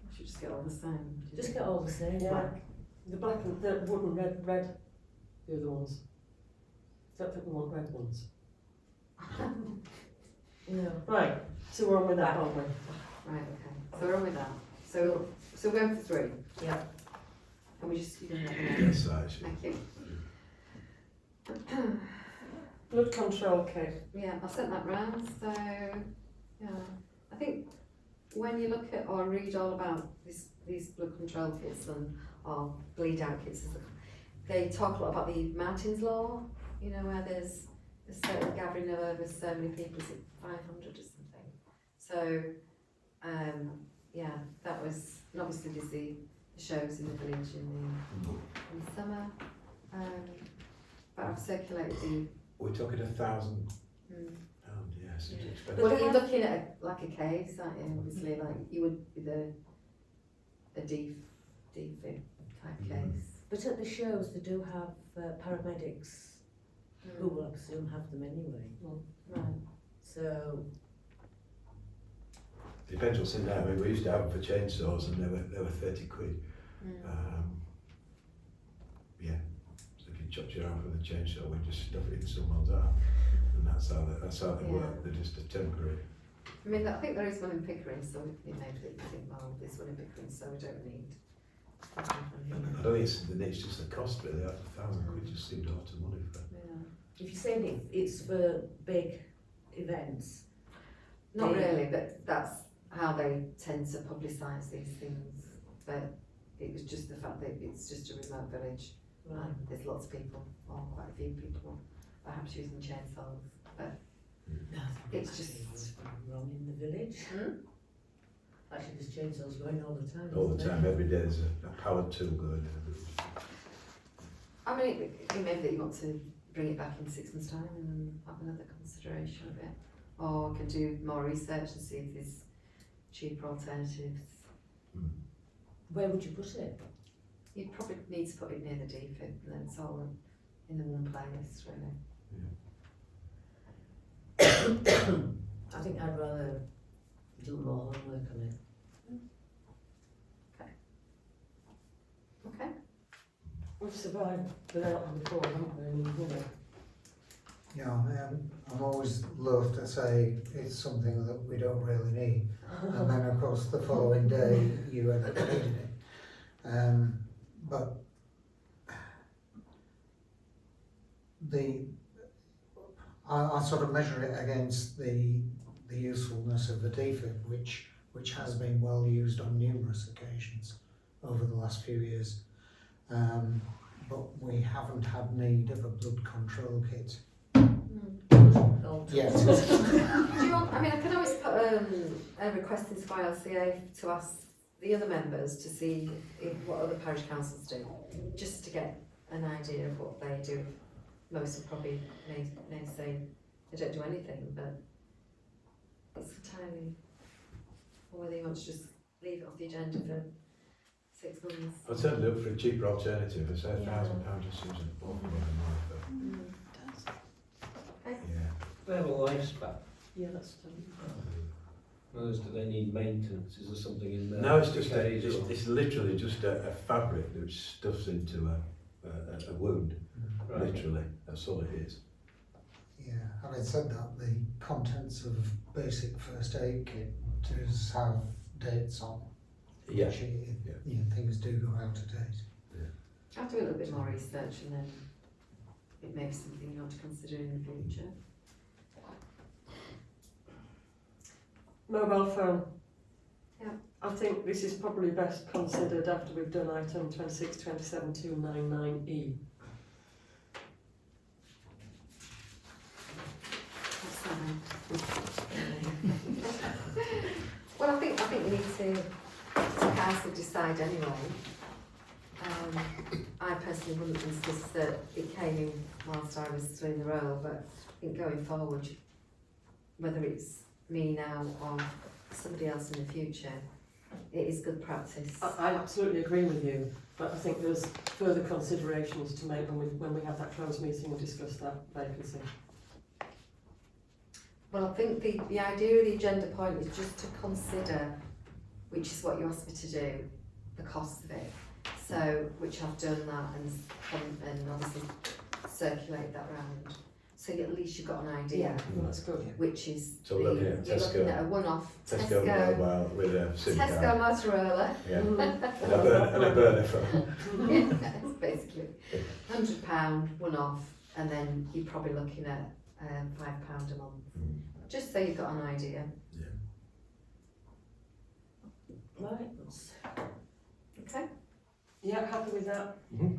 We should just get all the same. Just get all the same. Yeah. Black. The black and the wooden red, the other ones. Don't think we want red ones. No. Right, so we're on with that, aren't we? Right, okay, so we're on with that. So we're going for 3. Yeah. Can we just, you can let me know? Yes, actually. Thank you. Blood control kit. Yeah, I sent that round, so, yeah. I think when you look at or read all about these blood control kits and or bleed out kits, they talk a lot about the Martin's Law, you know, where there's a certain gathering of over so many people, is it 500 or something? So, yeah, that was, and obviously there's the shows in the village in the summer, but I've circulated the. We're talking £1,000, Mm. yes, it's expensive. Well, you're looking at like a case, aren't you? Obviously, like you would with a defib type case. But at the shows, they do have paramedics who will, I presume, have them anyway. Right. So, Depends what's in there. I mean, we used to have them for chainsaws and they were 30 quid. Yeah, so if you chopped your arm with a chainsaw, we just stuff it in someone's arm. And that's how they work. They're just a temporary. I mean, I think there is one in Pickering, so you know, that you think, well, there's one in Pickering, so we don't need. I don't think it's just the cost really. £1,000 just seemed a lot of money for. Yeah. if you're saying it's for big events, Not really, but that's how they tend to publicise these things. But it was just the fact that it's just a remote village. right? And there's lots of people, or quite a few people, perhaps using chainsaws. But it's just wrong in the village. Actually, there's chainsaws going all the time. All the isn't time, there? every day there's a powered tool going in. I mean, it may be that you want to bring it back in 6 months' time and have another consideration of it. Or can do more research and see if there's cheaper alternatives. Where would you put it? You'd probably need to put it near the defib and then it's all in the one place, really. I think I'd rather do more homework on it. Okay. We've survived without them before, haven't we? And, you know, Yeah, I'm always loath to say it's something that we don't really need, and then of course the following day you end up needing it. But I sort of measure it against the usefulness of the defib, which has been well used on numerous occasions over the last few years. But we haven't had need of a blood control kit yet. Do you want, I mean, I can always put a request into YLCA to ask the other members to see what other parish councils do, just to get an idea of what they do. Most will probably may say they don't do anything, but it's entirely, or whether you want to just leave it off the agenda for 6 months. I'd certainly look for a cheaper alternative. I say £1,000 just seems an awful lot of money for. Okay. Yeah. They have a lifespan. yeah, that's Those, do they need maintenance? Is there something in there? No, it's just Decades or- it's literally just a fabric that stuffs into a wound. Right. Literally, that's all it is. Yeah, having said that, the contents of basic first aid kit does have dates on. Yeah. Which, things do go out of date. I'll do a little bit more research and then it may be something you want to consider in the future. mobile phone. Yeah. I think this is probably best considered after we've done item 2627-299E. That's fine. Well, I think we need to council decide anyway. I personally wouldn't insist that it came in whilst I was still in the role, but I think going forward, whether it's me now or somebody else in the future, it is good practice. I absolutely agree with you, but I think there's further considerations to make when we have that closed meeting and discuss that vacancy. Well, I think the idea of the agenda point is just to consider, which is what you asked me to do, the cost of it. So, which I've done that and obviously circulate that round. so at least you've got an idea, Yeah, that's good. which is So we're looking at you're looking Tesco. at a one-off Tesco mobile with a SIM Tesco card. Motorola. Yeah. Mm. And a burner phone. Yeah, it's basically £100 one-off, and then you're probably looking at £5 a month, just so you've got an idea. Right. Okay. Yeah, happy with that. Mhm.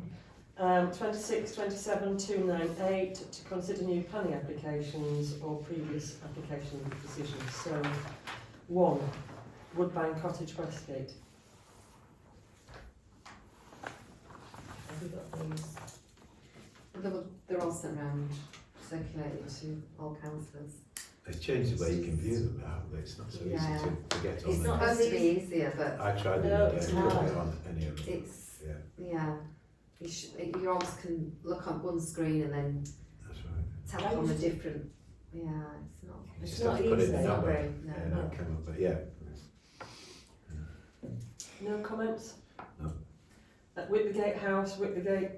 26, 27, 298 to consider new planning applications or previous application decisions. So, 1, Woodbine Cottage Westgate. Have we got these? They're all sent round, circulated to all councillors. They've changed the way you can view them now, but it's not so easy Yeah. to get on It's there. supposed to be easier, but I tried it No, again, it's couldn't hard. get on any of them. it's, Yeah, you always can look on one screen and then that's right. tap on a different, it's not. You It's just have not to put in easy. the It's not number. great, no. Yeah, and it'll come up, but yeah. No comments? No. At Whitbygate House, Whitbygate.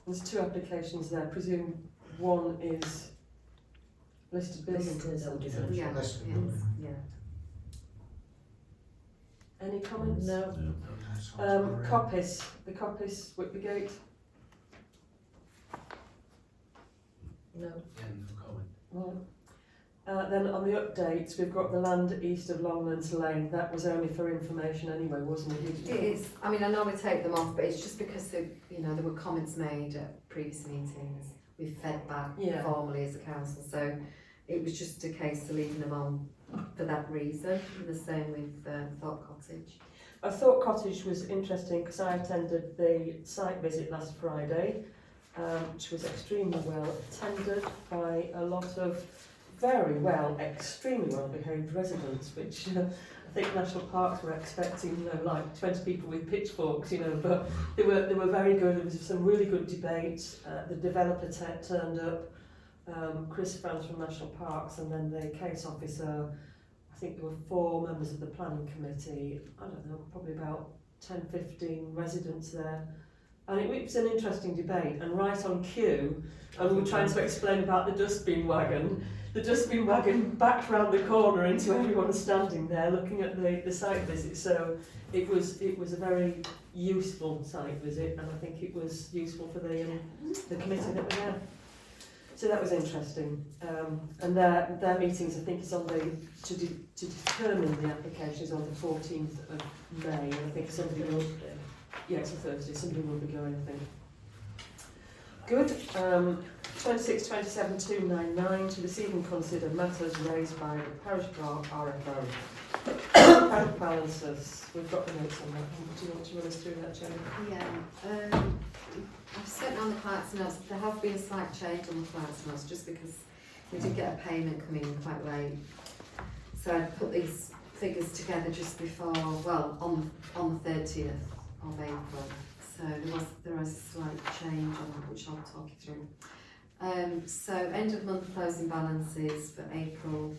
There's 2 applications there. Presume one is listed building Listed as consent. residential. Yeah, List of yes, building. yeah. Any comments? No. No. Coppice, the Coppice, Whitbygate. No. Again, for comment. Right. Then on the updates, we've got the land east of Longlands Lane. That was only for information anyway, wasn't it? It is, I mean, I know we take them off, but it's just because there were comments made at previous meetings. We've fed back Yeah. formally as a council, so it was just a case of leaving them on for that reason. And the same with Thorpe Cottage. I thought Cottage was interesting because I attended the site visit last Friday, which was extremely well attended by a lot of very well, extremely well behaved residents, which I think National Parks were expecting, like 20 people with pitchforks, but they were very good. There was some really good debate. The developer turned up, Chris Franz from National Parks, and then the case officer. I think there were 4 members of the planning committee. I don't know, probably about 10, 15 residents there. And it was an interesting debate, and right on cue, and we were trying to explain about the dustbin wagon. The dustbin wagon backed round the corner into everyone standing there looking at the site visit. So it was a very useful site visit, and I think it was useful for the committee that were there. So that was interesting. And their meetings, I think, is on to determine the applications on the 14th of May. And I think somebody will. Yeah, it's a Thursday. Somebody will be going, I think. Good. 26, 27, 299 to receive and consider matters raised by the Parish Bar RFO. Bank balances. We've got the notes on that. Do you want to run us through that, Jenny? Yeah. I've sent on the client's notes. There have been a slight change on the client's notes just because we did get a payment coming in quite late. So I put these figures together just before, well, on the 30th of April. So there was a slight change on that, which I'll talk you through. So end of month closing balances for April.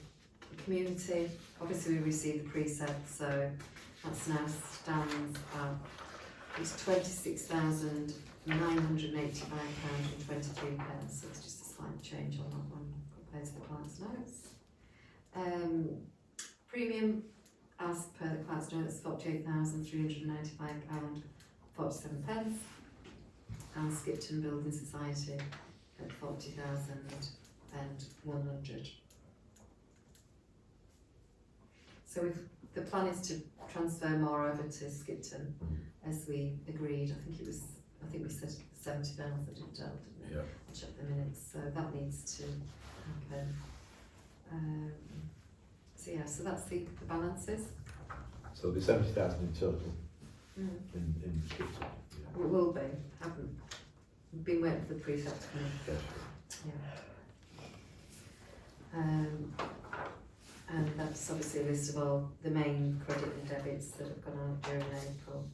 The community, obviously we received the precept, so that's now stands at it's £26,985.23. So it's just a slight change on that one compared to the client's notes. Premium, as per the client's notes, £48,395.47, and Skipton Building Society at 40,100. So the plan is to transfer more over to Skipton, as we agreed. I think we said 70,000 didn't we? Yeah. I'll check the minutes. So that needs to happen. So that's the balances. So there'll be 70,000 in total in Skipton. We will be. We've been waiting for the prefect to come in. Yeah. Yeah. And that's obviously a list of all the main credit and debits that have gone out during April.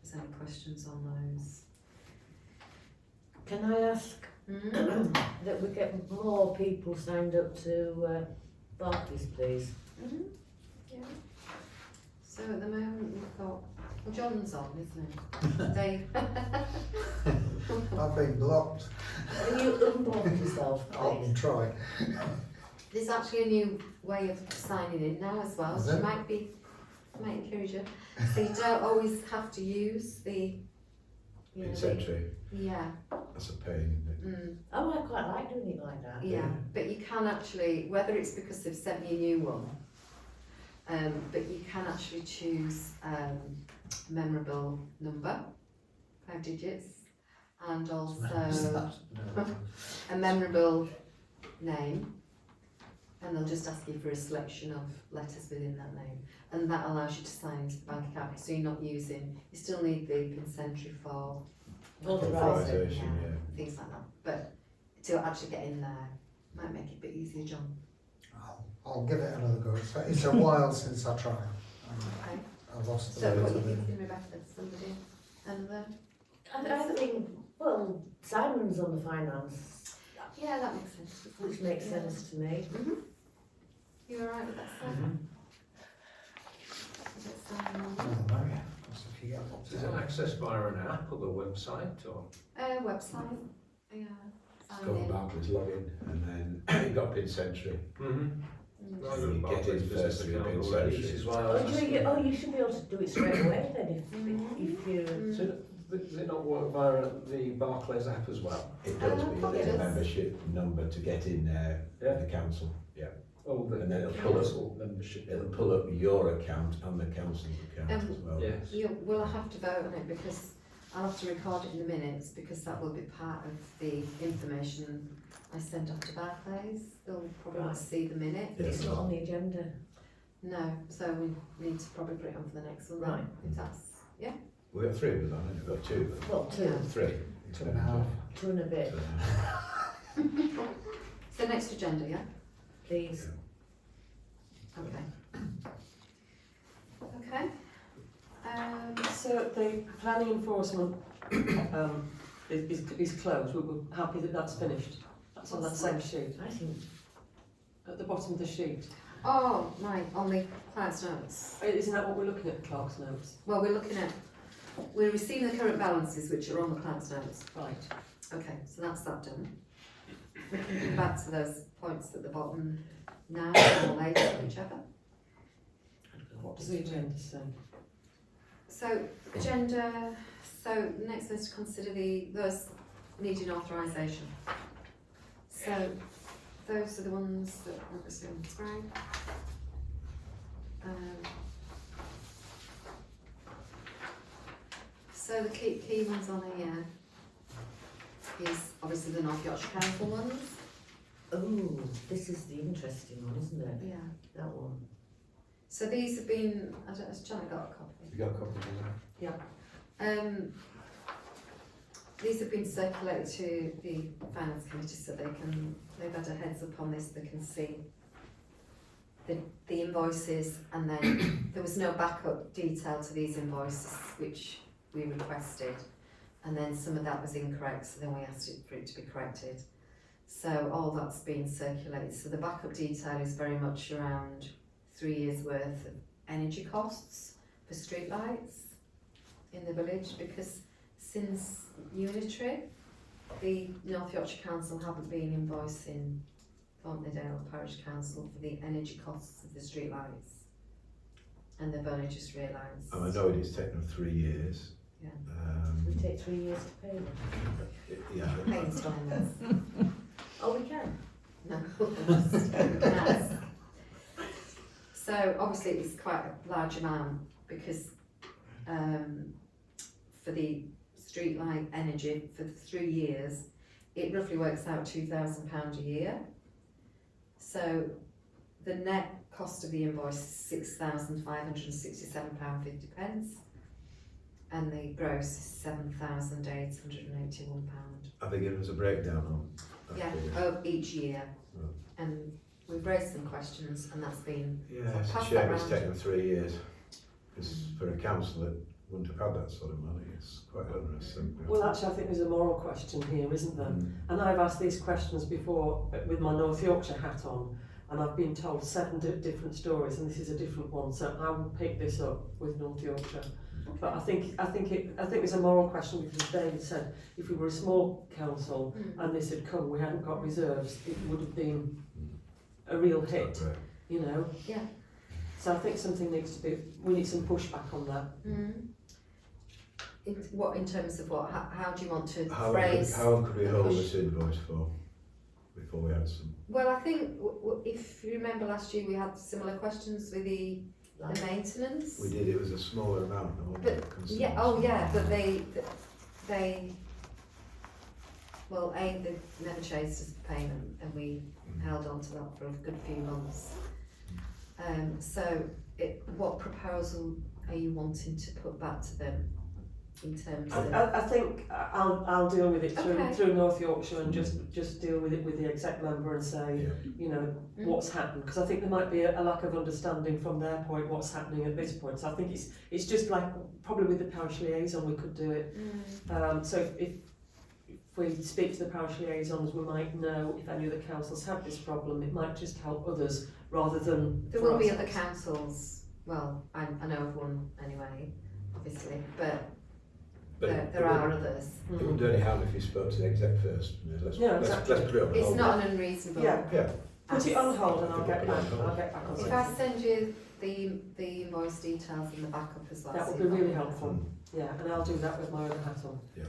Is there any questions on those? Can I ask that we get more people signed up to Barclays, please? Yeah. So at the moment we've got Well, John's on, isn't it? Dave? I've been blocked. Will you unblock yourself, I'll please? try. There's actually a new way of signing in now as well, Is which it? might encourage you. So you don't always have to use the, you know, It's the, entry, yeah, that's a pain, isn't it? Oh, I quite like doing it like that. yeah. But you can actually, whether it's because they've sent me a new one, but you can actually choose memorable number, 5 digits, and also a memorable name, and they'll just ask you for a selection of letters within that name, and that allows you to sign into the bank account, so you're not using, you still need the consent for Authorisation, yeah. things like that, but to actually get in there might make it a bit easier, John. I'll give it another go. It's a while since I tried. Okay. I've lost the So way what to are you the- thinking, Rebecca, somebody, another? I think, well, Simon's on the finance, Yeah, that makes sense. which makes sense to me. You alright with that, Simon? Is it Simon? Oh, no, yeah. That's if you get locked Is it out. accessed via an app or the website or? Website, yeah. Go on Barclays login, and then you've got PIN Century. Mm-hmm. Mm. I got a You get Barclays in business first with account your already, big which is search. why I Oh, was do asking. you, you should be able to do it straight away then if you. Mm. So does it not work via the Barclays app as well? It does, but you probably get a does. membership number to get in there Yeah. with the council, yeah. Oh, the And then it'll pull council membership. It'll pull up your account and the council's account as well. Yes. You will have to vote on it because I'll have to record it in the minutes because that will be part of the information I send off to Barclays. They'll probably want to see the minute. It's not on the agenda. No, so we need to probably put it on for the next one then, Right. if that's, yeah? We've got 3 of us on, haven't we? We've got 2 of us. Well, 2, 3. 2.5. 2 and a bit, So next agenda, yeah? please. Okay. Okay. So the planning enforcement is closed, we're happy that that's finished. That's on that same sheet, I think, at the bottom of the sheet. Oh, right, on the client's notes. Isn't that what we're looking at, Clark's notes? Well, we're receiving the current balances which are on the client's notes. Right. Okay, so that's that done. We can come back to those points at the bottom now or later, whichever. What does the agenda say? So, agenda, so next is to consider those needing authorisation. So, those are the ones that obviously on the screen. So the key ones on here is obviously the North Yorkshire Council ones. oh, this is the interesting one, isn't it? Yeah. That one. So these have been, I don't know, has Janet got a copy? You got a copy of that? These have been circulated to the Finance Committee so they've had a heads up on this, they can see the invoices, and then there was no backup detail to these invoices which we requested, and then some of that was incorrect, so then we asked it for it to be corrected. So all that's been circulated, so the backup detail is very much around 3 years worth of energy costs for streetlights in the village, because since Unitary, the North Yorkshire Council haven't been invoicing Thornton Parish Council for the energy costs of the streetlights, and they've only just realised. And I know it has taken them 3 years. Yeah. We take 3 years to pay them. Yeah. Pay instalments. Oh, we can? No. Yes. So obviously it's quite a large amount because for the streetlight energy for the 3 years, it roughly works out £2,000 a year. So the net cost of the invoice is £6,567.50, and the gross is £7,881. Have they given us a breakdown on that? Yeah, figure? of each year. Right. And we've raised some questions and that's been, Yeah, it's a pass shame that it's round. taken 3 years. Because for a council that wouldn't have had that sort of money, it's quite onerous. Well, actually, I think there's a moral question here, isn't there? And I've asked these questions before with my North Yorkshire hat on, and I've been told 7 different stories, and this is a different one, so I will pick this up with North Yorkshire. But I think it's a moral question, because David said if we were a small council and this had come, we hadn't got reserves, it would have been a real hit, Right. you know. Yeah. So I think something needs to be. We need some pushback on that. In terms of what? How do you want to How phrase? long could we the hold push? this invoice for before we had some? Well, I think if you remember last year, we had similar questions with the maintenance. We did. It was a smaller amount. No one But concerns. yeah, oh yeah, but they well, they never chased us for payment, and we held on to that for a good few months. So, what proposal are you wanting to put back to them in terms of? I think I'll deal with it Okay. through North Yorkshire and just deal with it with the exec member and say, Yeah. you know, what's happened, because I think there might be a lack of understanding from their point what's happening at this point. So I think it's just like probably with the parish liaison we could do it. So if we speak to the parish liaisons, we might know if any of the councils have this problem. It might just help others rather than. There for will be ourselves. other councils. Well, I know of one anyway, obviously, but there are others. It wouldn't do any harm if you spoke to the exec first. You know, let's Exactly. put it on It's hold. not an unreasonable. Yeah. Yeah. Put it on hold and I'll get back. Put it on hold. I'll get back on If it. I send you the invoice details and the backup as well. That so would be you've got really that. helpful. Yeah, and I'll do that with my other hat on. Okay.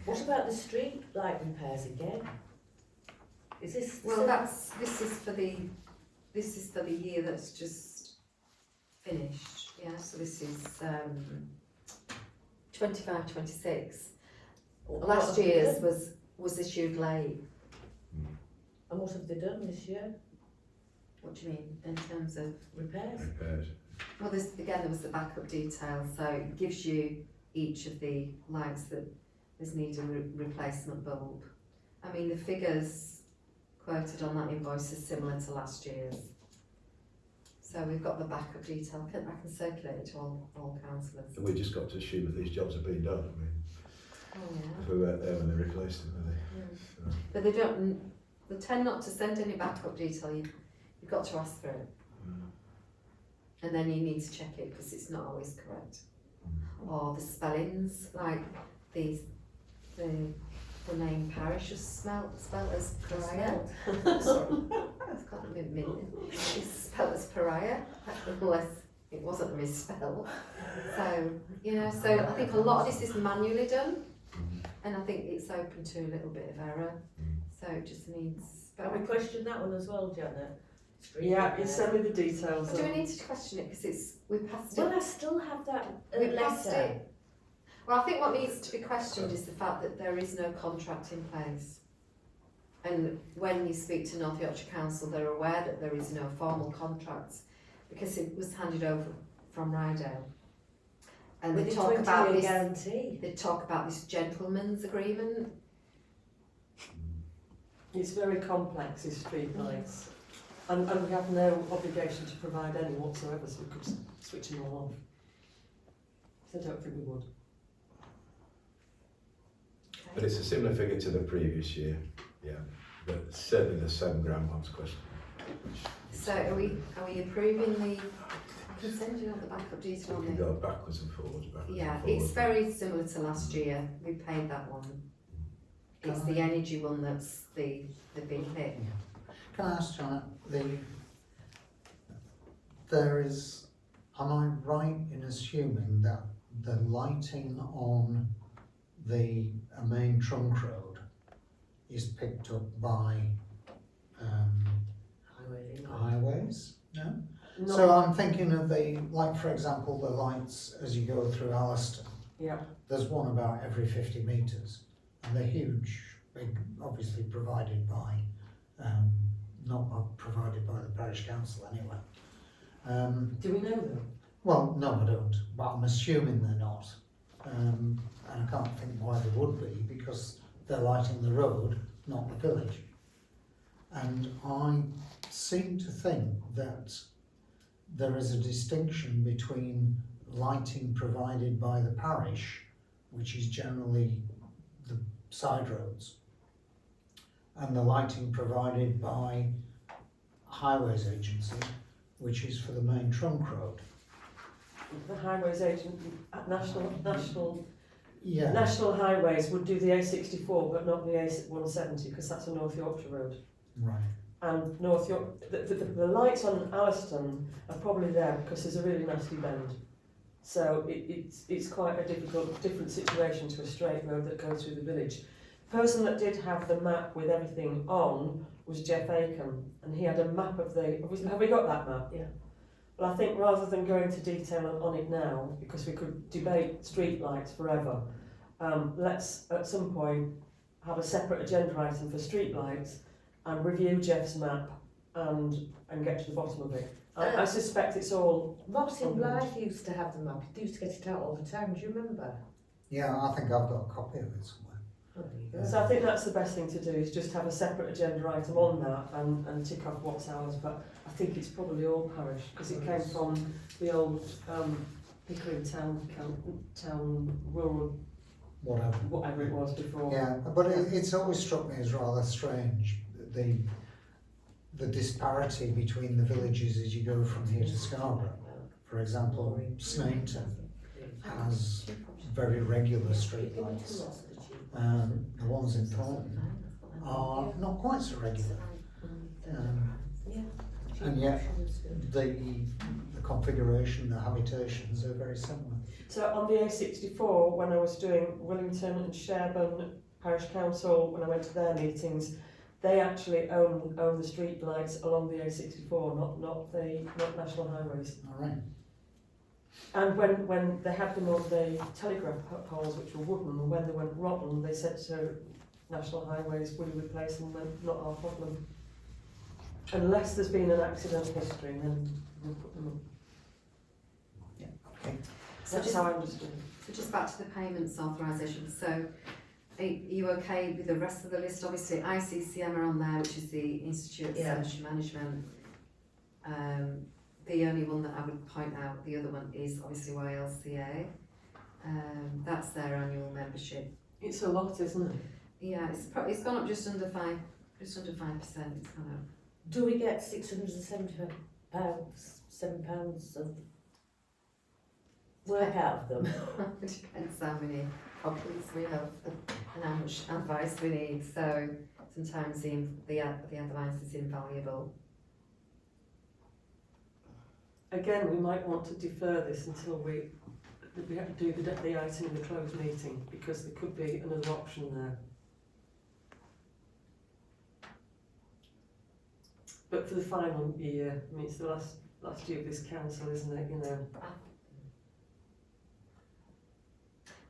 What about the street light repairs again? Is this? Well, this is for the year that's just finished. Yeah, so this is 25-26. Last year's was issued late. And what have they done this year? What do you mean in terms of? Repairs? Repairs. Well, there was the backup detail, so it gives you each of the lights that need a replacement bulb. I mean, the figures quoted on that invoice are similar to last year's. So we've got the backup detail. I can circulate it to all councillors. And we just got to assume that these jobs have been done. I mean, Oh yeah. if we weren't there when they replaced them, were they? So, But they tend not to send any backup detail. You've got to ask for it, and then you need to check it because it's not always correct. Or the spellings, like the name Parish is spelled as Pariah. Sorry, it's got a bit mean. It's spelled as Pariah, unless it wasn't misspelled. So so I think a lot of this is manually done, and I think it's open to a little bit of error. So it just needs. Can we question that one as well, Janet? Street Yeah, you repairs. send me the details. Do we need to question it because we passed it? Well, I still have that We passed letter. it. Well, I think what needs to be questioned is the fact that there is no contract in place. And when you speak to North Yorkshire Council, they're aware that there is no formal contract because it was handed over from Rydale. And With they a talk about 20-year this. guarantee. They talk about this gentleman's agreement. It's very complex, these street lights. And we have no obligation to provide any whatsoever, so we could switch them all off. So I don't think we would. but it's a similar figure to the previous year. Yeah. But certainly the £7,000 one's question. So are we approving the? I can send you all the backup detail We on can it. go backwards and forwards, Yeah, and it's forwards. very similar to last year. We paid that one. It's the energy one that's the big hit. Can I ask Janet, there is, am I right in assuming that the lighting on the main trunk road is picked up by highways? No? Not- So I'm thinking of like for example, the lights as you go through Alliston. Yeah. There's one about every 50 metres, and they're huge, big, obviously provided by, not provided by the parish council anyway. Do we know them? Well, no, I don't, but I'm assuming they're not. And I can't think why they would be, because they're lighting the road, not the village. And I seem to think that there is a distinction between lighting provided by the parish, which is generally the side roads, and the lighting provided by Highways Agency, which is for the main trunk road. the highways agent, national Yeah, National Highways would do the A64 but not the A170 because that's a North Yorkshire road. right. And North York, the lights on Alliston are probably there because there's a really nasty bend. So it's quite a different situation to a straight road that goes through the village. The person that did have the map with everything on was Jeff Aiken, and he had a map of have we got that map? Yeah. Well, I think rather than go into detail on it now, because we could debate street lights forever, let's at some point have a separate agenda item for street lights and review Jeff's map and get to the bottom of it. I suspect it's all... Ross in Blythe used to have the map, he used to get it out all the time, do you remember? Yeah, I think I've got a copy of it somewhere. Oh, there you go. So I think that's the best thing to do, is just have a separate agenda item on that and tick off what's ours, but I think it's probably all parish, because it came from the old Pickering town rural, whatever it was before. Yeah, but it's always struck me as rather strange, the disparity between the villages as you go from here to Scarborough. For example, Snainton has very regular street lights. The ones in Thornton are not quite so regular. And yet the configuration, the habitations are very similar. So on the A64, when I was doing Willington and Sherburn Parish Council, when I went to their meetings, they actually own the street lights along the A64, not National Highways. All right. And when they had them on the telegraph poles, which were wooden, when they went rotten, they said to National Highways, will you replace them? And not our problem. Unless there's been an accident history, then we'll put them up. Yeah. Okay. So That's just, how I understood it. so just back to the payments authorisation. So are you okay with the rest of the list? Obviously ICCM are on there, which is the Institute of Social Management. The only one that I would point out, the other one is obviously YLCA. That's their annual membership. It's a lot, isn't it? Yeah, it's gone up just under 5%. It's gone up. Do we get £670 £7 of work out of them? It depends how many copies we have and how much advice we need. So sometimes the advice is invaluable. Again, we might want to defer this until we have to do the item in the closed meeting, because there could be another option there. But for the final year, I mean, it's the last year of this council, isn't it? You know.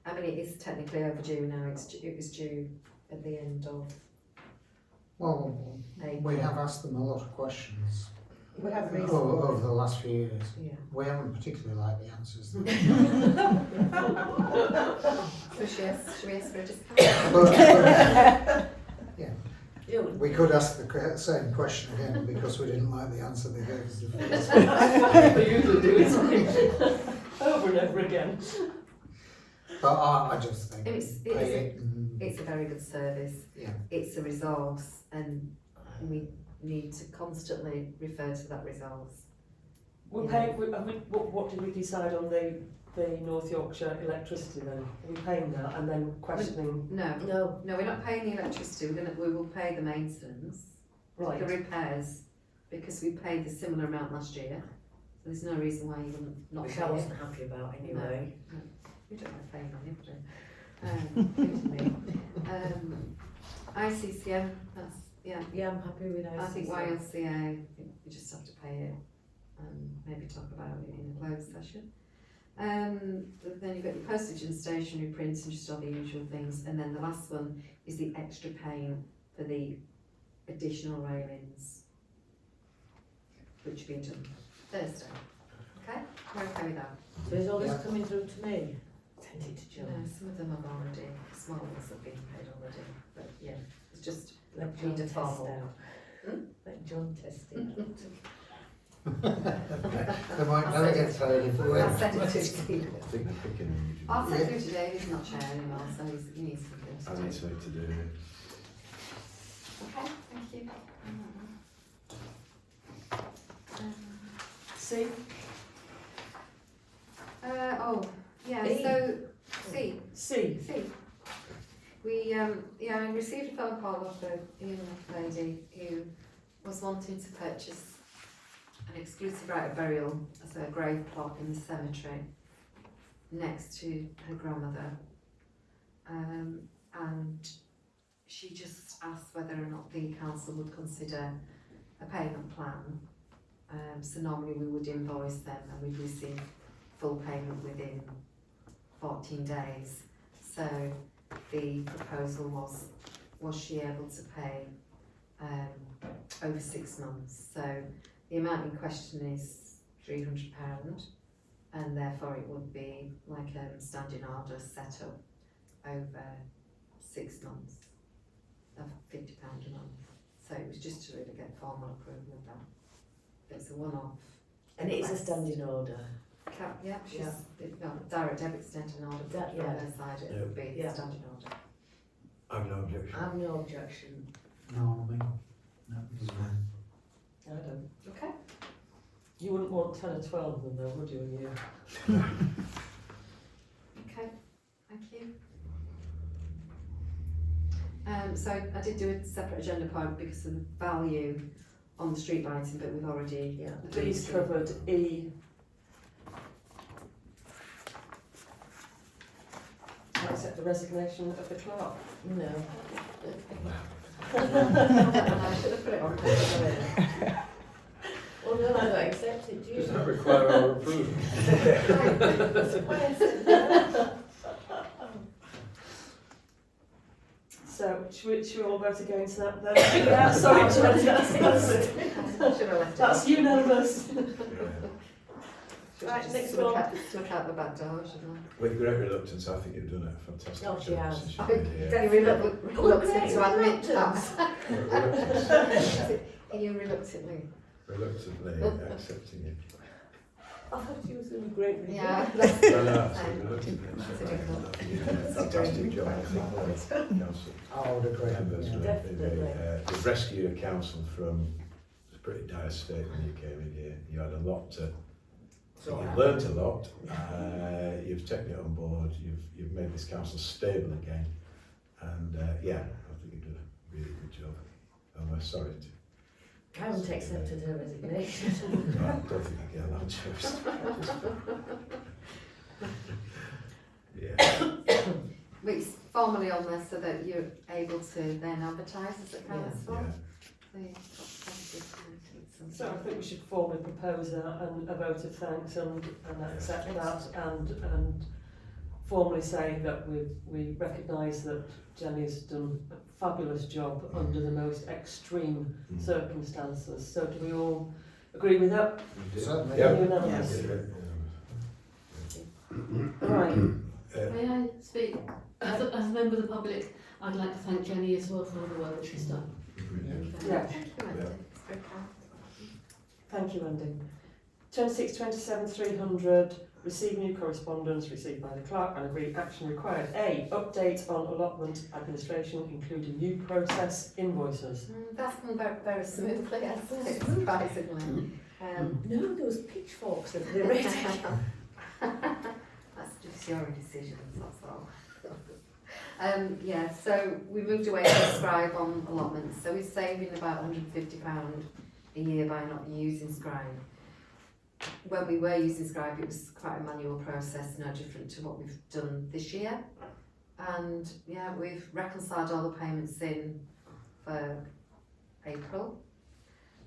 I mean, it is technically overdue now. It was due at the end of Well, we have asked them a lot of questions We have over the last few years. Yeah. We haven't particularly liked the answers. So should we ask for a discount? Yeah, Yeah, we could ask the same question again because we didn't like the answer they gave us the first. They usually do it over and over again. But I just think It's a very good service. Yeah. It's a resource, and we need to constantly refer to that resource. We're paying. What did we decide on the North Yorkshire electricity then? Are we paying that and then questioning? No, we're not paying the electricity. We will pay the maintenance, Right. the repairs, because we paid the similar amount last year. So there's no reason why you wouldn't not which pay I it. wasn't happy about anyway. We don't like paying money, but ICCM, that's, yeah. Yeah, I'm happy with I think ICCM. YLCA, we just have to pay it and maybe talk about it in a closed session. Then you've got your postage and stationery prints and just all the usual things. And then the last one is the extra paying for the additional railings, which will be done Thursday. Okay, we're okay with that. So is all this Yeah. coming through to me? Send it to No, John. some of them have already, small ones have been paid already, but yeah, it's just Let John need a test formal. out. Let John test it. They might never get paid if we I'll wait. send it to Steve. I think they're picking. I'll send it to Dave, he's not chair anymore, so he needs I something need to do. something to do. Okay, thank you. See, Oh, yeah, E. so, C. C. We, I received a phone call off a young lady who was wanting to purchase an exclusive right of burial as a grave plot in the cemetery next to her grandmother. And she just asked whether or not the council would consider a payment plan. So normally we would invoice them and we'd receive full payment within 14 days. So the proposal was she able to pay over 6 months? So the amount in question is £300, and therefore it would be like a standing order set up over 6 months of £50 a month. So it was just to really get formal approval of that. It's a one-off. And it's a standing order. Yeah, she's direct debit standing order That- from yeah. her side. It Yeah. would be Yeah. standing order. I've no objection. I have no objection. No, I mean, no, it's fine. I don't. Okay. You wouldn't want 10 or 12 of them though, would you, in a year? Okay, thank you. So I did do a separate agenda point because of the value on the street lighting, but we've already Yeah. D's covered. E. Accept the resignation of the clerk. No. I should have put it on there. Oh no, I don't accept it, do you? Does that require our approval? So, should we all vote against that then? Yeah, sorry, that's unanimous. Right, next Look one. out the back door, shouldn't With great reluctance, I think you've done a fantastic Oh, she job has. since I? you've been here. Are you reluctant to admit reluctance. that? Are you reluctantly? Reluctantly accepting it. I thought she was doing a great review. Yeah. No, absolutely Um, reluctantly that's a accepting difficult- it. I think you've done a fantastic job. I think the council I would agree. members Yeah. have Definitely. they've rescued a council from a pretty dire state when you came in here. You had a lot to, you've learnt a lot, you've taken it on board, you've made this council stable again, and yeah, I think you've done a really good job, and we're sorry to. I haven't accepted her resignation. No, I don't think I get allowed to. Yeah. But it's formally on there so that you're able to then advertise as a council. Yeah. So you've got positive candidates and So I think we should formally propose a vote of thanks and accept that and formally say that we recognise that Jenny's done a fabulous job under the most extreme circumstances. So do we all agree with that? Certainly. Yeah. Unanimous. Yeah. Right. May I speak? As a member of the public, I'd like to thank Jenny as well for all the work that she's done. Yeah. Thank you, Andy. Yeah. It's very kind. Thank you, Andy. 26, 27, 300. Receive new correspondence received by the clerk and agree action required. A. Update on allotment administration, including new process invoices. That's gone very, very smoothly, hasn't it? Surprisingly. No, there was pitchforks that they read. That's just your decisions, that's all. Yeah, so we moved away from Scribe on allotments, so we're saving about £150 a year by not using Scribe. When we were using Scribe, it was quite a manual process, no different to what we've done this year. And yeah, we've reconciled all the payments in for April.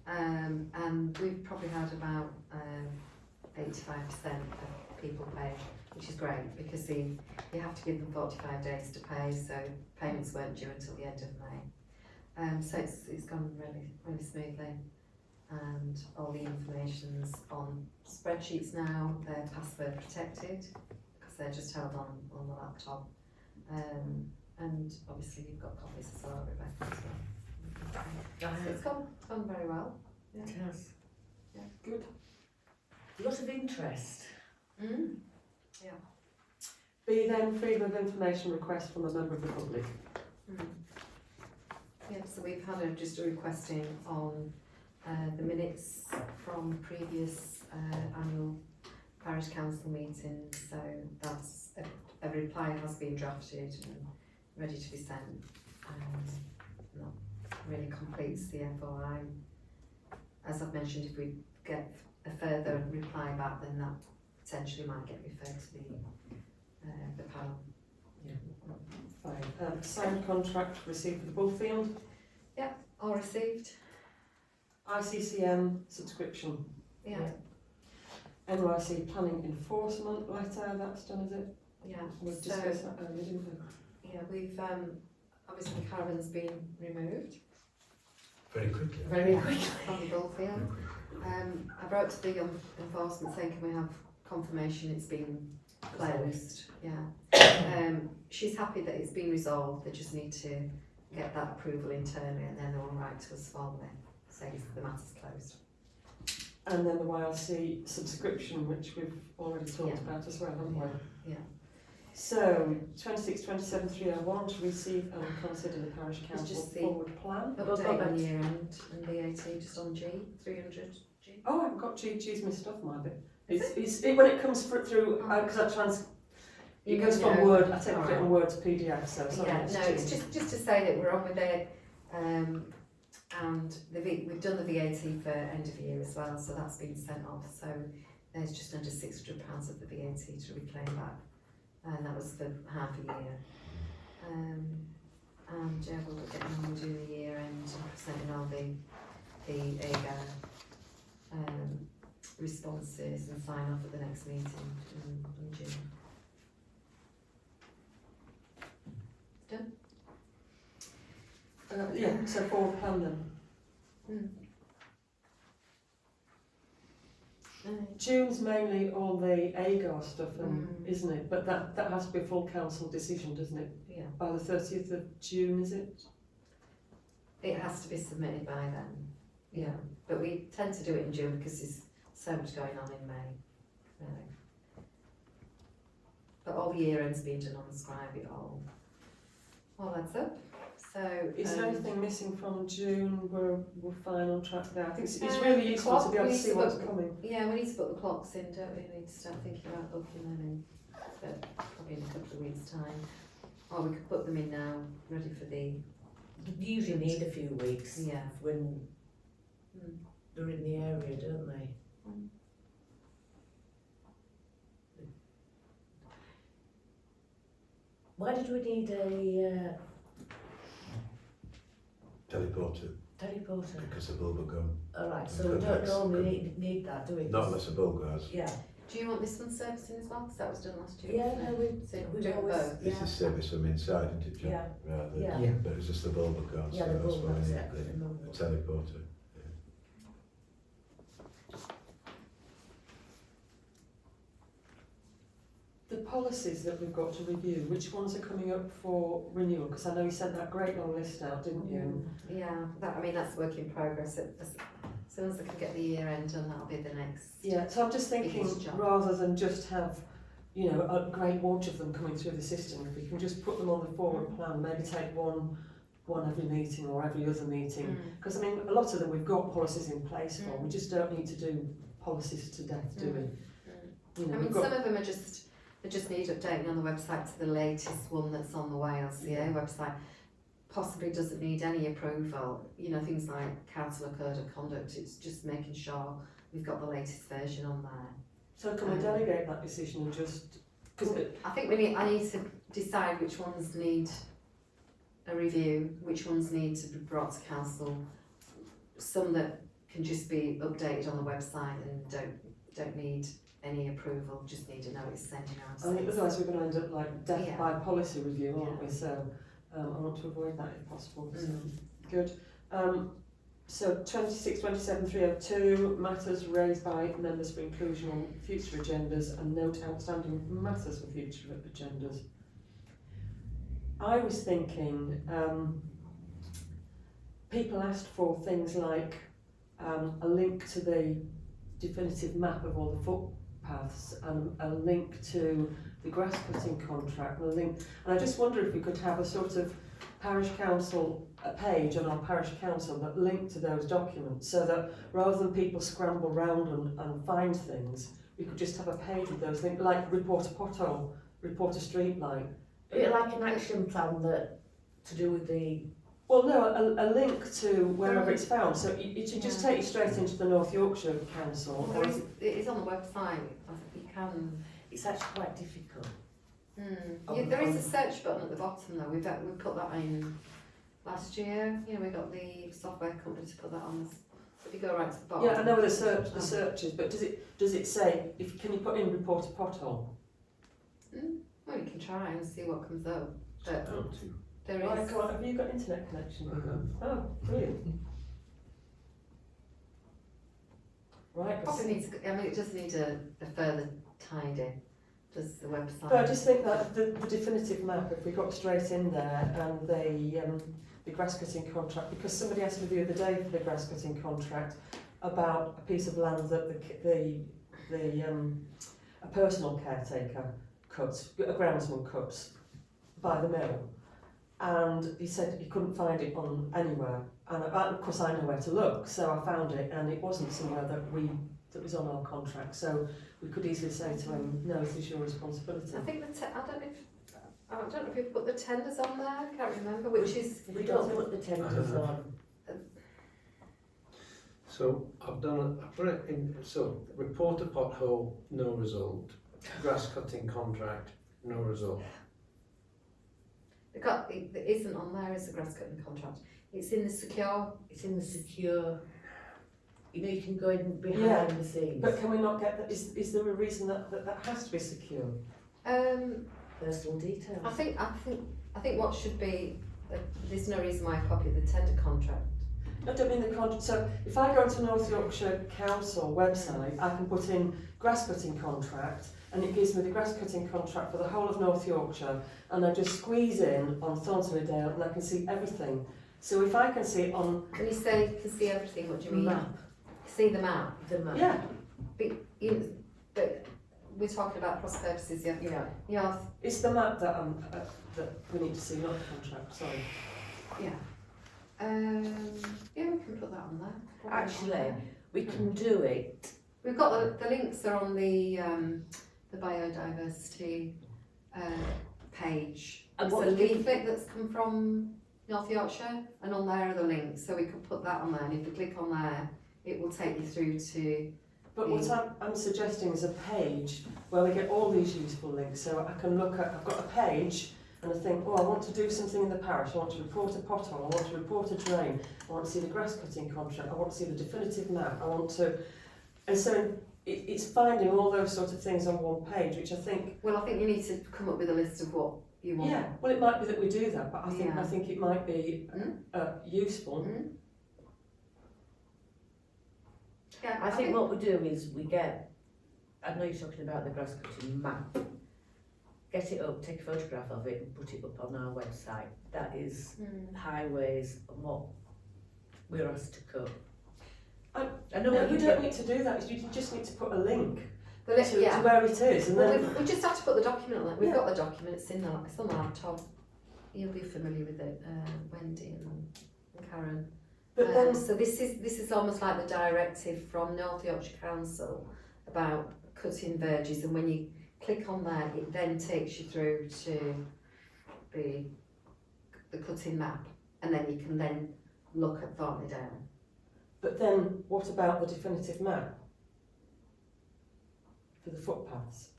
And we've probably had about 85% of people pay, which is great because you have to give them 45 days to pay, so payments weren't due until the end of May. So it's gone really, really smoothly. And all the information's on spreadsheets now. They're password protected because they're just held on the laptop. And obviously you've got copies as well, Rebecca, as well. So it's gone very well. It has. Yeah. Good. Lots of interest. Mm. B then, freedom of information request from a member of the public. Mm. Yeah, so we've had just a requesting on the minutes from previous annual parish council meeting, so that's, a reply has been drafted and ready to be sent. That really completes the FOI. As I've mentioned, if we get a further reply back, then that potentially might get referred to the panel. Fine. Signed contract received for the ball field. All received? ICCM subscription. Yeah, NYC planning enforcement letter, that's done, is it? yeah. We've So, discussed that earlier, didn't we? yeah, we've, obviously the caravan's been removed Very quickly. very quickly from the ball Very field. quickly. I wrote to the enforcement saying, can we have confirmation it's been closed? Yeah. She's happy that it's been resolved, they just need to get that approval internally and then they'll write to us formally saying the matter's closed. And then the YLC subscription, which we've already talked Yeah. about as well, haven't we? Yeah. So, 26/27/301 to receive and consider the parish council just the- forward plan. Update on year end and VAT just on G, 300 G. Oh, I've got G's missed off my bit. When it comes through, because it goes from Yeah. Word, I take Alright. it on Word to PDF, so sorry. Yeah, no, it's just to say that we're on with it, and we've done the VAT for end of year as well, so that's been sent off, so there's just under £600 of the VAT to reclaim back, and that was for half a year. And yeah, we'll get on with doing the year end and presenting all the AGA responses and sign off at the next meeting in June. Yeah, so forward plan then. June's mainly all the AGAR stuff, isn't it? But that has to be a full council decision, doesn't it? Yeah, By the 30th of June, is it? it has to be submitted by then, yeah, but we tend to do it in June because there's so much going on in May, really. But all the year end's been done on the scribe, it all adds up, so. Is there anything missing from June? We're fine on track there. I think it's Um, really useful to be able we to need see to what's book- coming. Yeah, we need to put the clocks in, don't we? We need to start thinking about booking them in, but probably in a couple of weeks' time. Or we could put them in now, ready for the, They usually need a few weeks yeah. when they're in the area, don't they? Why did we need a Teleporter, teleporter? because the bulb are gone. Alright, so we don't normally need that, do we? Not unless a bulb goes. Yeah, Do you want this one servicing as well? Because that was done last year. yeah, wasn't no, it? So we do it always, both. This is service from inside, isn't it, John? yeah, Rather, yeah, but it's just the bulb are gone, yeah, so the that's bulb, why we that's need it, I couldn't the remember. teleporter. The policies that we've got to review, which ones are coming up for renewal? Because I know you sent that great long list out, didn't you? Yeah, that's work in progress. As soon as I can get the year end done, that'll be the next. Yeah, so I'm just thinking, Biggest job. rather than just have, a great watch of them coming through the system, if we can just put them on the forward plan, maybe take one every meeting or every other meeting. Because a lot of them we've got policies in place for, we just don't need to do policies to death, do we? I we've mean, got- some of them are just need updating on the website to the latest one that's on the YLCA website. Possibly doesn't need any approval. Things like council code of conduct. It's just making sure we've got the latest version on there. So can we delegate that decision and just, because I think I need to decide which ones need a review, which ones need to be brought to council. Some that can just be updated on the website and don't need any approval, just need to know it's sending out. otherwise we're going to end up like death Yeah. by policy review, aren't Yeah. we? So I want to avoid that if possible. So, good. So 26/27/302, matters raised by members for inclusion on future agendas and note outstanding matters for future agendas. I was thinking, people asked for things like a link to the definitive map of all the footpaths and a link to the grass cutting contract and I just wonder if we could have a sort of parish council page on our parish council that linked to those documents so that rather than people scramble round and find things, we could just have a page with those things, like report a pothole, report a street light. Like an action plan that, to do with the, Well, no, a link to wherever it's found, so it should just take you straight into the North Yorkshire Council. Well, it is on the website, I think you can. it's actually quite difficult. There is a search button at the bottom though, we put that in last year, you know, we got the software company to put that on, so if you go right to the bottom. Yeah, I know where the search is, but does it say, can you put in report a pothole? Well, you can try and see what comes up, but Down to. there Right, is. come on, have you got internet connection? Oh, brilliant. Right, Probably needs, I mean, it does need a further tidy, does the website. but I just think that the definitive map, if we got straight in there, and the grass cutting contract, because somebody asked me the other day for the grass cutting contract about a piece of land that a personal caretaker cuts, a groundsman cuts by the mill, and he said he couldn't find it on anywhere, and of course I know where to look, so I found it, and it wasn't somewhere that was on our contract, so we could easily say to him, no, this is your responsibility. I think I don't know if you've put the tenders on there, I can't remember, which is. We don't put the tenders on. So I put it in, so report a pothole, no result. Grass cutting contract, no result. It isn't on there, is the grass cutting contract. It's in the secure. It's in the secure, you know, you can go in behind Yeah, the scenes. But can we not get that? Is there a reason that has to be secure? Personal details. I think what should be, there's no reason why I copy the tender contract. I don't mean the contract. So if I go to North Yorkshire Council website, I can put in grass cutting contract, and it gives me the grass cutting contract for the whole of North Yorkshire, and I just squeeze in on Thornton and I can see everything. So if I can see it on, When you say you can see everything, what do you mean? Map. See the map. The map. yeah, But we're talking about cross purposes, yeah. Yeah. Yeah. it's the map that that we need to see, not the contract. Sorry. Yeah. Yeah, we can put that on there. Probably Actually, on there. we can do it. We've got the links are on the biodiversity page. And It's what a we can- leaflet that's come from North Yorkshire, and on there are the links, so we could put that on there, and if you click on there, it will take you through to. But what I'm suggesting is a page where we get all these useful links, so I can look at, I've got a page, and I think, oh, I want to do something in the parish, I want to report a pothole, I want to report a drain, I want to see the grass cutting contract, I want to see the definitive map, I want to, and so it's finding all those sort of things on one page, which I think, Well, I think you need to come up with a list of what you want. yeah, well, it might be that we do that, but I Yeah. think it might be useful. Yeah, I think what we do is we get, I know you're talking about the grass cutting map, get it up, take a photograph of it and put it up on our website. That is highways and what we're asked to cut. I know No, what you you don't do. need to do that, you just need to put a link the list, to yeah. where it is, and Well, then, we just have to put the document on it. We've Yeah. got the document, it's on the laptop. You'll be familiar with it, Wendy and Karen. but then, So this is almost like the directive from North Yorkshire Council about cutting verges, and when you click on there, it then takes you through to the cutting map, and then you can then look at Thornton down. but then what about the definitive map for the footpaths?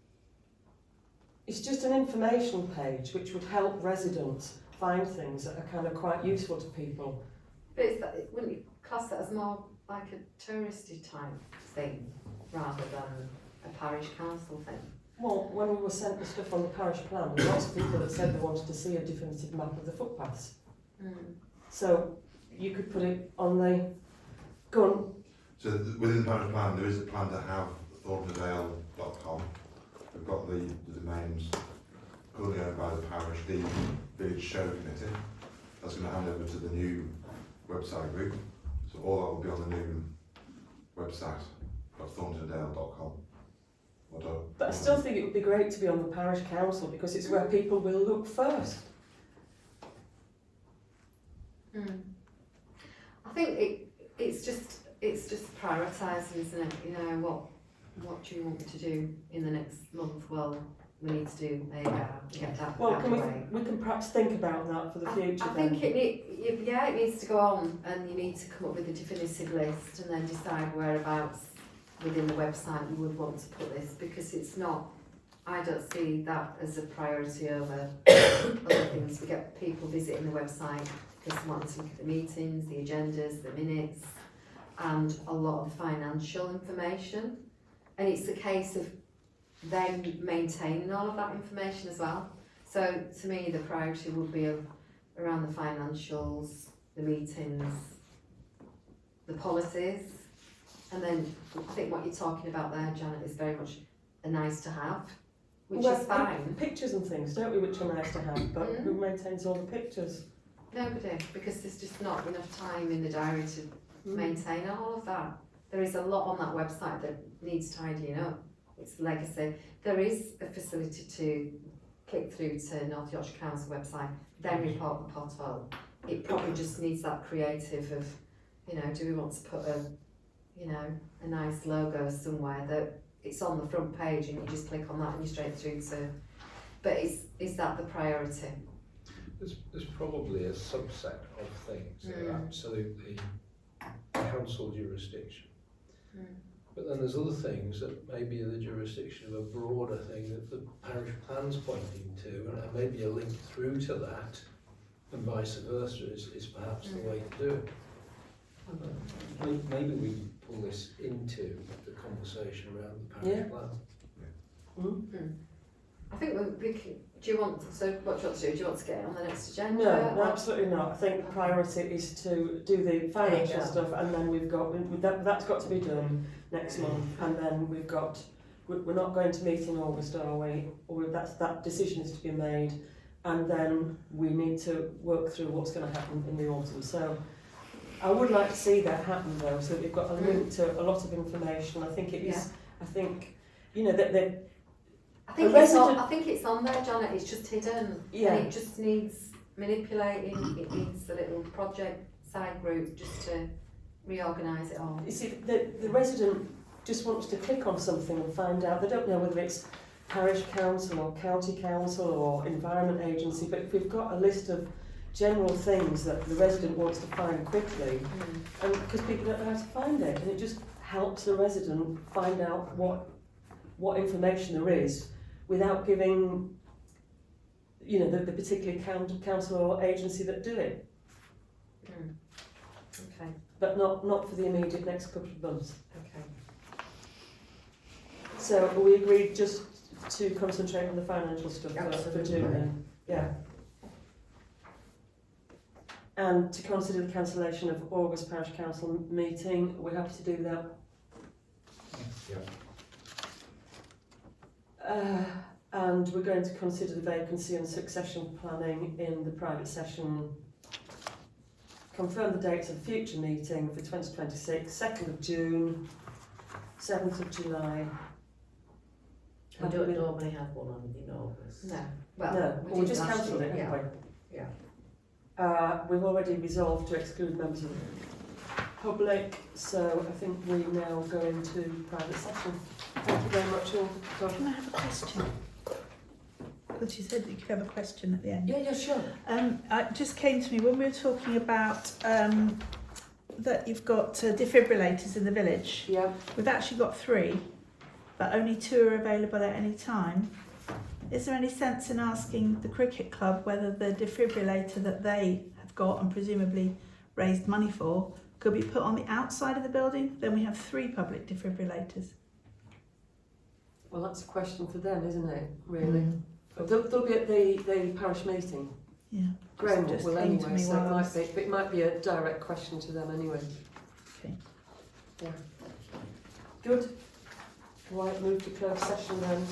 It's just an information page which would help residents find things that are kind of quite useful to people. But wouldn't you class that as more like a touristy type thing rather than a parish council thing? Well, when we were sent the stuff on the parish plan, there were lots of people that said they wanted to see a definitive map of the footpaths. So you could put it on the, go on, So within the parish plan, there is a plan to have thorntondale.com. We've got the domains currently owned by the parish, the village show committee. That's going to hand over to the new website group. So all that will be on the new website, thorntondale.com. but I still think it would be great to be on the parish council because it's where people will look first. I think it's just prioritising, isn't it? You know what do you want me to do in the next month? Well, we need to do AR, get that Well, out can of the way. we can perhaps think about that for the future I then. think it needs to go on, and you need to come up with a definitive list and then decide whereabouts within the website you would want to put this, because it's not, I don't see that as a priority over other things. We get people visiting the website because they want to look at the meetings, the agendas, the minutes, and a lot of financial information. And it's a case of them maintaining all of that information as well. So to me, the priority would be around the financials, the meetings, the policies, and then I think what you're talking about there, Janet, is very much a nice to have, which Well, is fine. Pictures and things, don't we, which are nice to have, but Mm. who maintains all the pictures? Nobody, because there's just not enough time in the diary to maintain all of that. There is a lot on that website that needs tidying up. It's legacy. There is a facility to click through to North Yorkshire Council website, then report the portfolio. It probably just needs that creative of, you know, do we want to put a nice logo somewhere that it's on the front page and you just click on that and you're straight through to, but is that the priority? There's probably a subset of things that are absolutely council jurisdiction. But then there's other things that may be the jurisdiction of a broader thing that the parish plan's pointing to, and maybe a link through to that, and vice versa is perhaps the way to do it. Maybe we pull this into the conversation around the parish plan. I think we can, do you want to do? Do you want to get it on the next agenda? No, absolutely not. I think the priority is to do the financial stuff, and then that's got to be done next month, and then we're not going to meet in August, are we? Or that decision is to be made, and then we need to work through what's going to happen in the autumn. So I would like to see that happen though, so that we've got a link to a lot of information. I think it is. I think, you know, that. I think it's on there, Janet. It's just hidden, and it just needs manipulating. It needs the little project side group just to reorganise it all. You see, the resident just wants to click on something and find out. They don't know whether it's parish council or county council or environment agency, but if we've got a list of general things that the resident wants to find quickly, and because people don't know how to find it, and it just helps the resident find out what information there is without giving, you know, the particular council or agency that do it. Okay. But not for the immediate next couple of months. Okay. So we agreed just to concentrate on the financial stuff for June then? Yeah. And to consider the cancellation of August Parish Council meeting, we're happy to do that. And we're going to consider the vacancy and succession planning in the private session. Confirm the dates of future meeting for 2026, 2nd of June, 7th of July. We don't normally have one on in August. No. Well, No, we did just last cancelled year, it, haven't we? Yeah. We've already resolved to exclude members of the public, so I think we now go into private session. Thank you very much all. Can I have a question? Because you said that you could have a question at the end. Yeah, sure. It just came to me when we were talking about that you've got defibrillators in the village. Yeah. We've actually got 3, but only 2 are available at any time. Is there any sense in asking the cricket club whether the defibrillator that they have got and presumably raised money for could be put on the outside of the building? Then we have 3 public defibrillators. Well, that's a question for them, isn't it, really? But they'll be at the parish meeting. Yeah. Graham Just will came to anyway, me so while I was- it might be a direct question to them anyway. Okay. Yeah. Good. Right, move to closed session then.